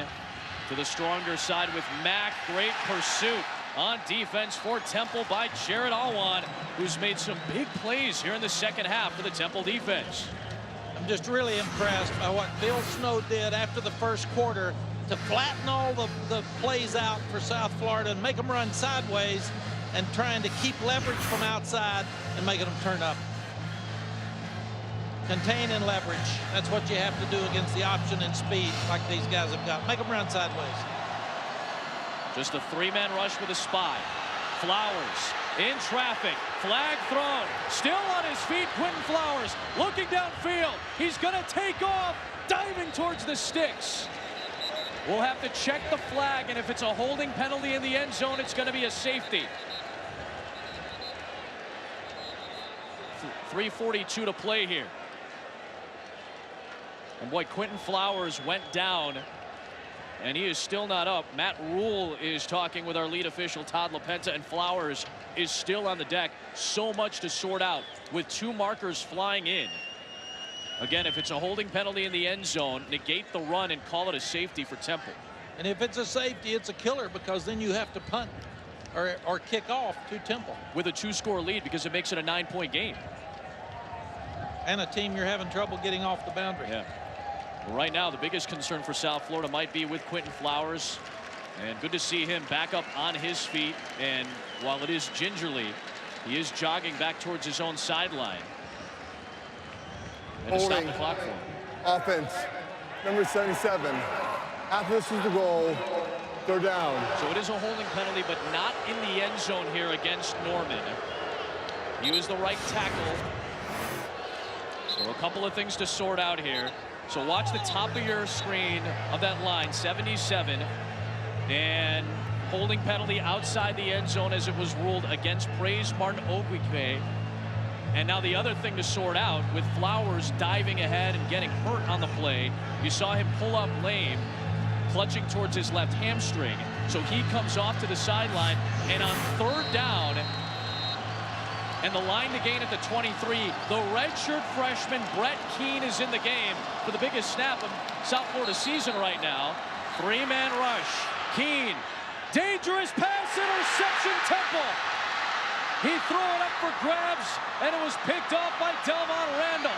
to the stronger side with Mack. Great pursuit on defense for Temple by Jared Alwan, who's made some big plays here in the second half for the Temple defense. I'm just really impressed by what Bill Snow did after the first quarter to flatten all the plays out for South Florida and make them run sideways and trying to keep leverage from outside and making them turn up. Contain and leverage. That's what you have to do against the option and speed like these guys have got. Make them run sideways. Just a three-man rush with a spy. Flowers in traffic. Flag thrown. Still on his feet, Quinton Flowers looking downfield. He's going to take off, diving towards the sticks. We'll have to check the flag, and if it's a holding penalty in the end zone, it's going to be a safety. 3:42 to play here. And boy, Quinton Flowers went down, and he is still not up. Matt Rule is talking with our lead official, Todd LaPenta, and Flowers is still on the deck. So much to sort out with two markers flying in. Again, if it's a holding penalty in the end zone, negate the run and call it a safety for Temple. And if it's a safety, it's a killer, because then you have to punt or kick off to Temple. With a 2-score lead, because it makes it a 9-point game. And a team you're having trouble getting off the boundary. Yeah. Well, right now, the biggest concern for South Florida might be with Quinton Flowers. And good to see him back up on his feet. And while it is gingerly, he is jogging back towards his own sideline. And to stop the clock for him. Offense, number 77. After this is the goal, they're down. So it is a holding penalty, but not in the end zone here against Norman. He was the right tackle. So a couple of things to sort out here. So watch the top of your screen of that line, 77. And holding penalty outside the end zone as it was ruled against Praise Martin Ogwike. And now the other thing to sort out with Flowers diving ahead and getting hurt on the play. You saw him pull up lame, clutching towards his left hamstring. So he comes off to the sideline, and on third down, and the line to gain at the 23, the redshirt freshman Brett Keene is in the game for the biggest snap of South Florida season right now. Three-man rush. Keene, dangerous pass, interception, Temple. He threw it up for grabs, and it was picked off by Delvon Randall.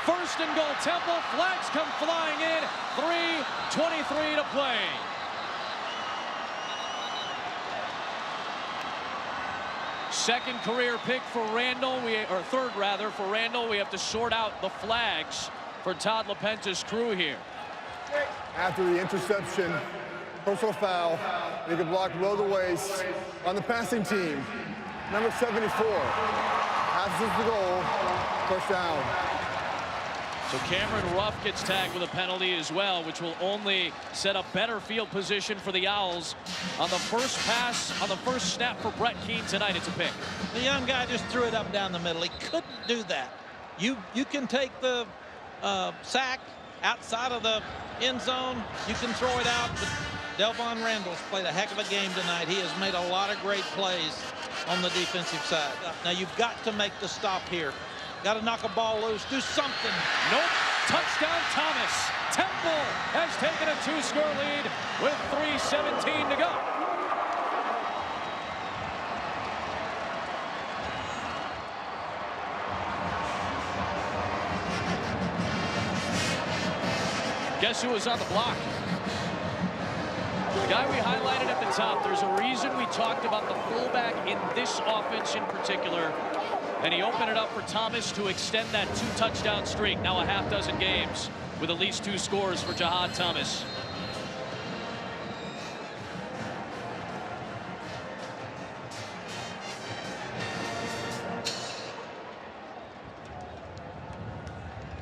First and goal, Temple. Flags come flying in. 3:23 to play. Second career pick for Randall, or third rather for Randall. We have to sort out the flags for Todd LaPenta's crew here. After the interception, personal foul, they can block below the waist on the passing team. Number 74. Passes the goal. First down. So Cameron Ruff gets tagged with a penalty as well, which will only set up better field position for the Owls on the first pass, on the first snap for Brett Keene tonight. It's a pick. The young guy just threw it up down the middle. He couldn't do that. You can take the sack outside of the end zone. You can throw it out, but Delvon Randall's played a heck of a game tonight. He has made a lot of great plays on the defensive side. Now you've got to make the stop here. Got to knock a ball loose. Do something. Nope. Touchdown, Thomas. Temple has taken a 2-score lead with 3:17 to go. Guess who was on the block? The guy we highlighted at the top. There's a reason we talked about the fullback in this offense in particular. And he opened it up for Thomas to extend that 2-touchdown streak. Now a half-dozen games with at least 2 scores for Jahad Thomas.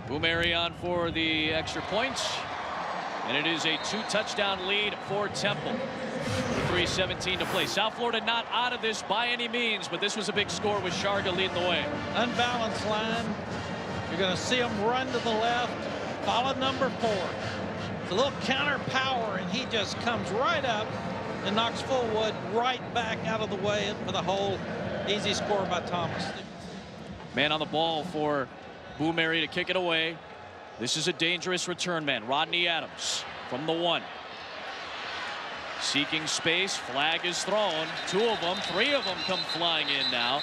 Boumeri on for the extra points. And it is a 2-touchdown lead for Temple. 3:17 to play. South Florida not out of this by any means, but this was a big score with Sharga leading the way. Unbalanced line. You're going to see them run to the left. Follow number 4. It's a little counter power, and he just comes right up and knocks Fullwood right back out of the way for the hole. Easy score by Thomas. Man on the ball for Boomerry to kick it away. This is a dangerous return man. Rodney Adams from the 1. Seeking space. Flag is thrown. 2 of them, 3 of them come flying in now.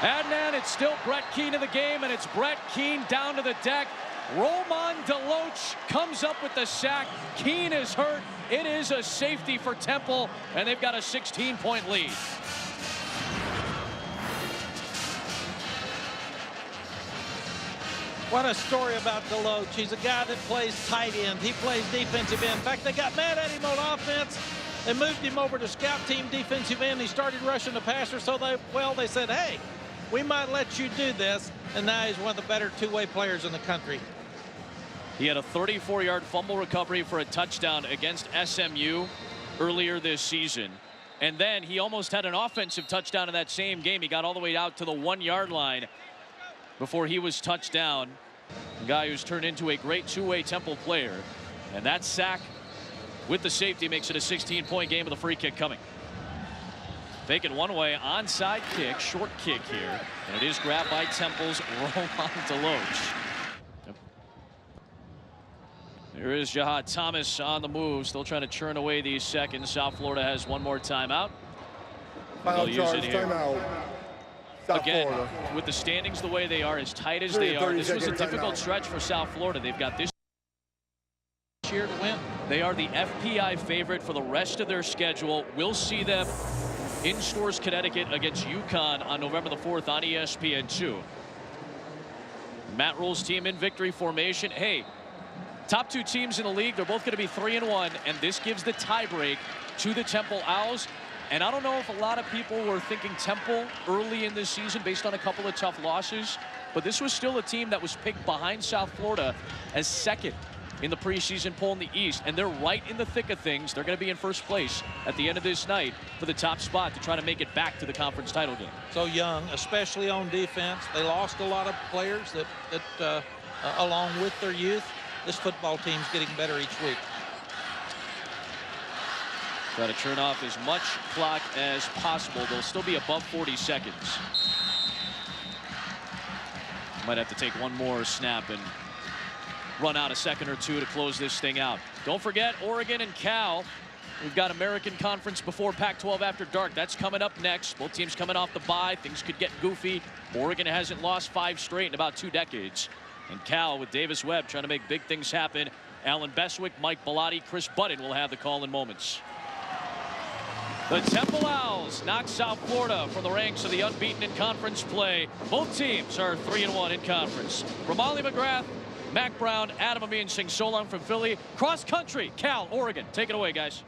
And then it's still Brett Keane in the game, and it's Brett Keane down to the deck. Roman Deloach comes up with the sack. Keane is hurt. It is a safety for Temple, and they've got a 16-point lead. What a story about Deloach. He's a guy that plays tight end. He plays defensive end. In fact, they got mad at him on offense. They moved him over to scout team defensive end. He started rushing the passer, so they said, hey, we might let you do this. And now he's one of the better two-way players in the country. He had a 34-yard fumble recovery for a touchdown against SMU earlier this season. And then he almost had an offensive touchdown in that same game. He got all the way out to the 1-yard line before he was touched down. A guy who's turned into a great two-way Temple player. And that sack with the safety makes it a 16-point game with a free kick coming. Fake it one way, onside kick, short kick here. And it is grabbed by Temple's Roman Deloach. There is Jahad Thomas on the move, still trying to churn away these seconds. South Florida has one more timeout. Final They'll use charge, it here. timeout. South Again, Florida. with the standings the way they are, as tight as they are, this was a difficult stretch for South Florida. They've got this Year to win. They are the FPI favorite for the rest of their schedule. We'll see them in Stores, Connecticut against UConn on November the 4th on ESPN2. Matt Rule's team in victory formation. Hey, top 2 teams in the league, they're both going to be 3-1, and this gives the tiebreak to the Temple Owls. And I don't know if a lot of people were thinking Temple early in this season based on a couple of tough losses, but this was still a team that was picked behind South Florida as second in the preseason poll in the East, and they're right in the thick of things. They're going to be in first place at the end of this night for the top spot to try to make it back to the conference title game. So young, especially on defense. They lost a lot of players that along with their youth. This football team's getting better each week. Try to turn off as much clock as possible. They'll still be above 40 seconds. Might have to take one more snap and run out a second or two to close this thing out. Don't forget Oregon and Cal. We've got American Conference before Pac-12 after dark. That's coming up next. Both teams coming off the bye. Things could get goofy. Oregon hasn't lost 5 straight in about 2 decades. And Cal with Davis Webb trying to make big things happen. Alan Beswick, Mike Bellotti, Chris Budden will have the call in moments. The Temple Owls knock South Florida from the ranks of the unbeaten in conference play. Both teams are 3-1 in conference. From Ollie McGrath, Mac Brown, Adam Amin sing so long from Philly. Cross country, Cal, Oregon. Take it away, guys.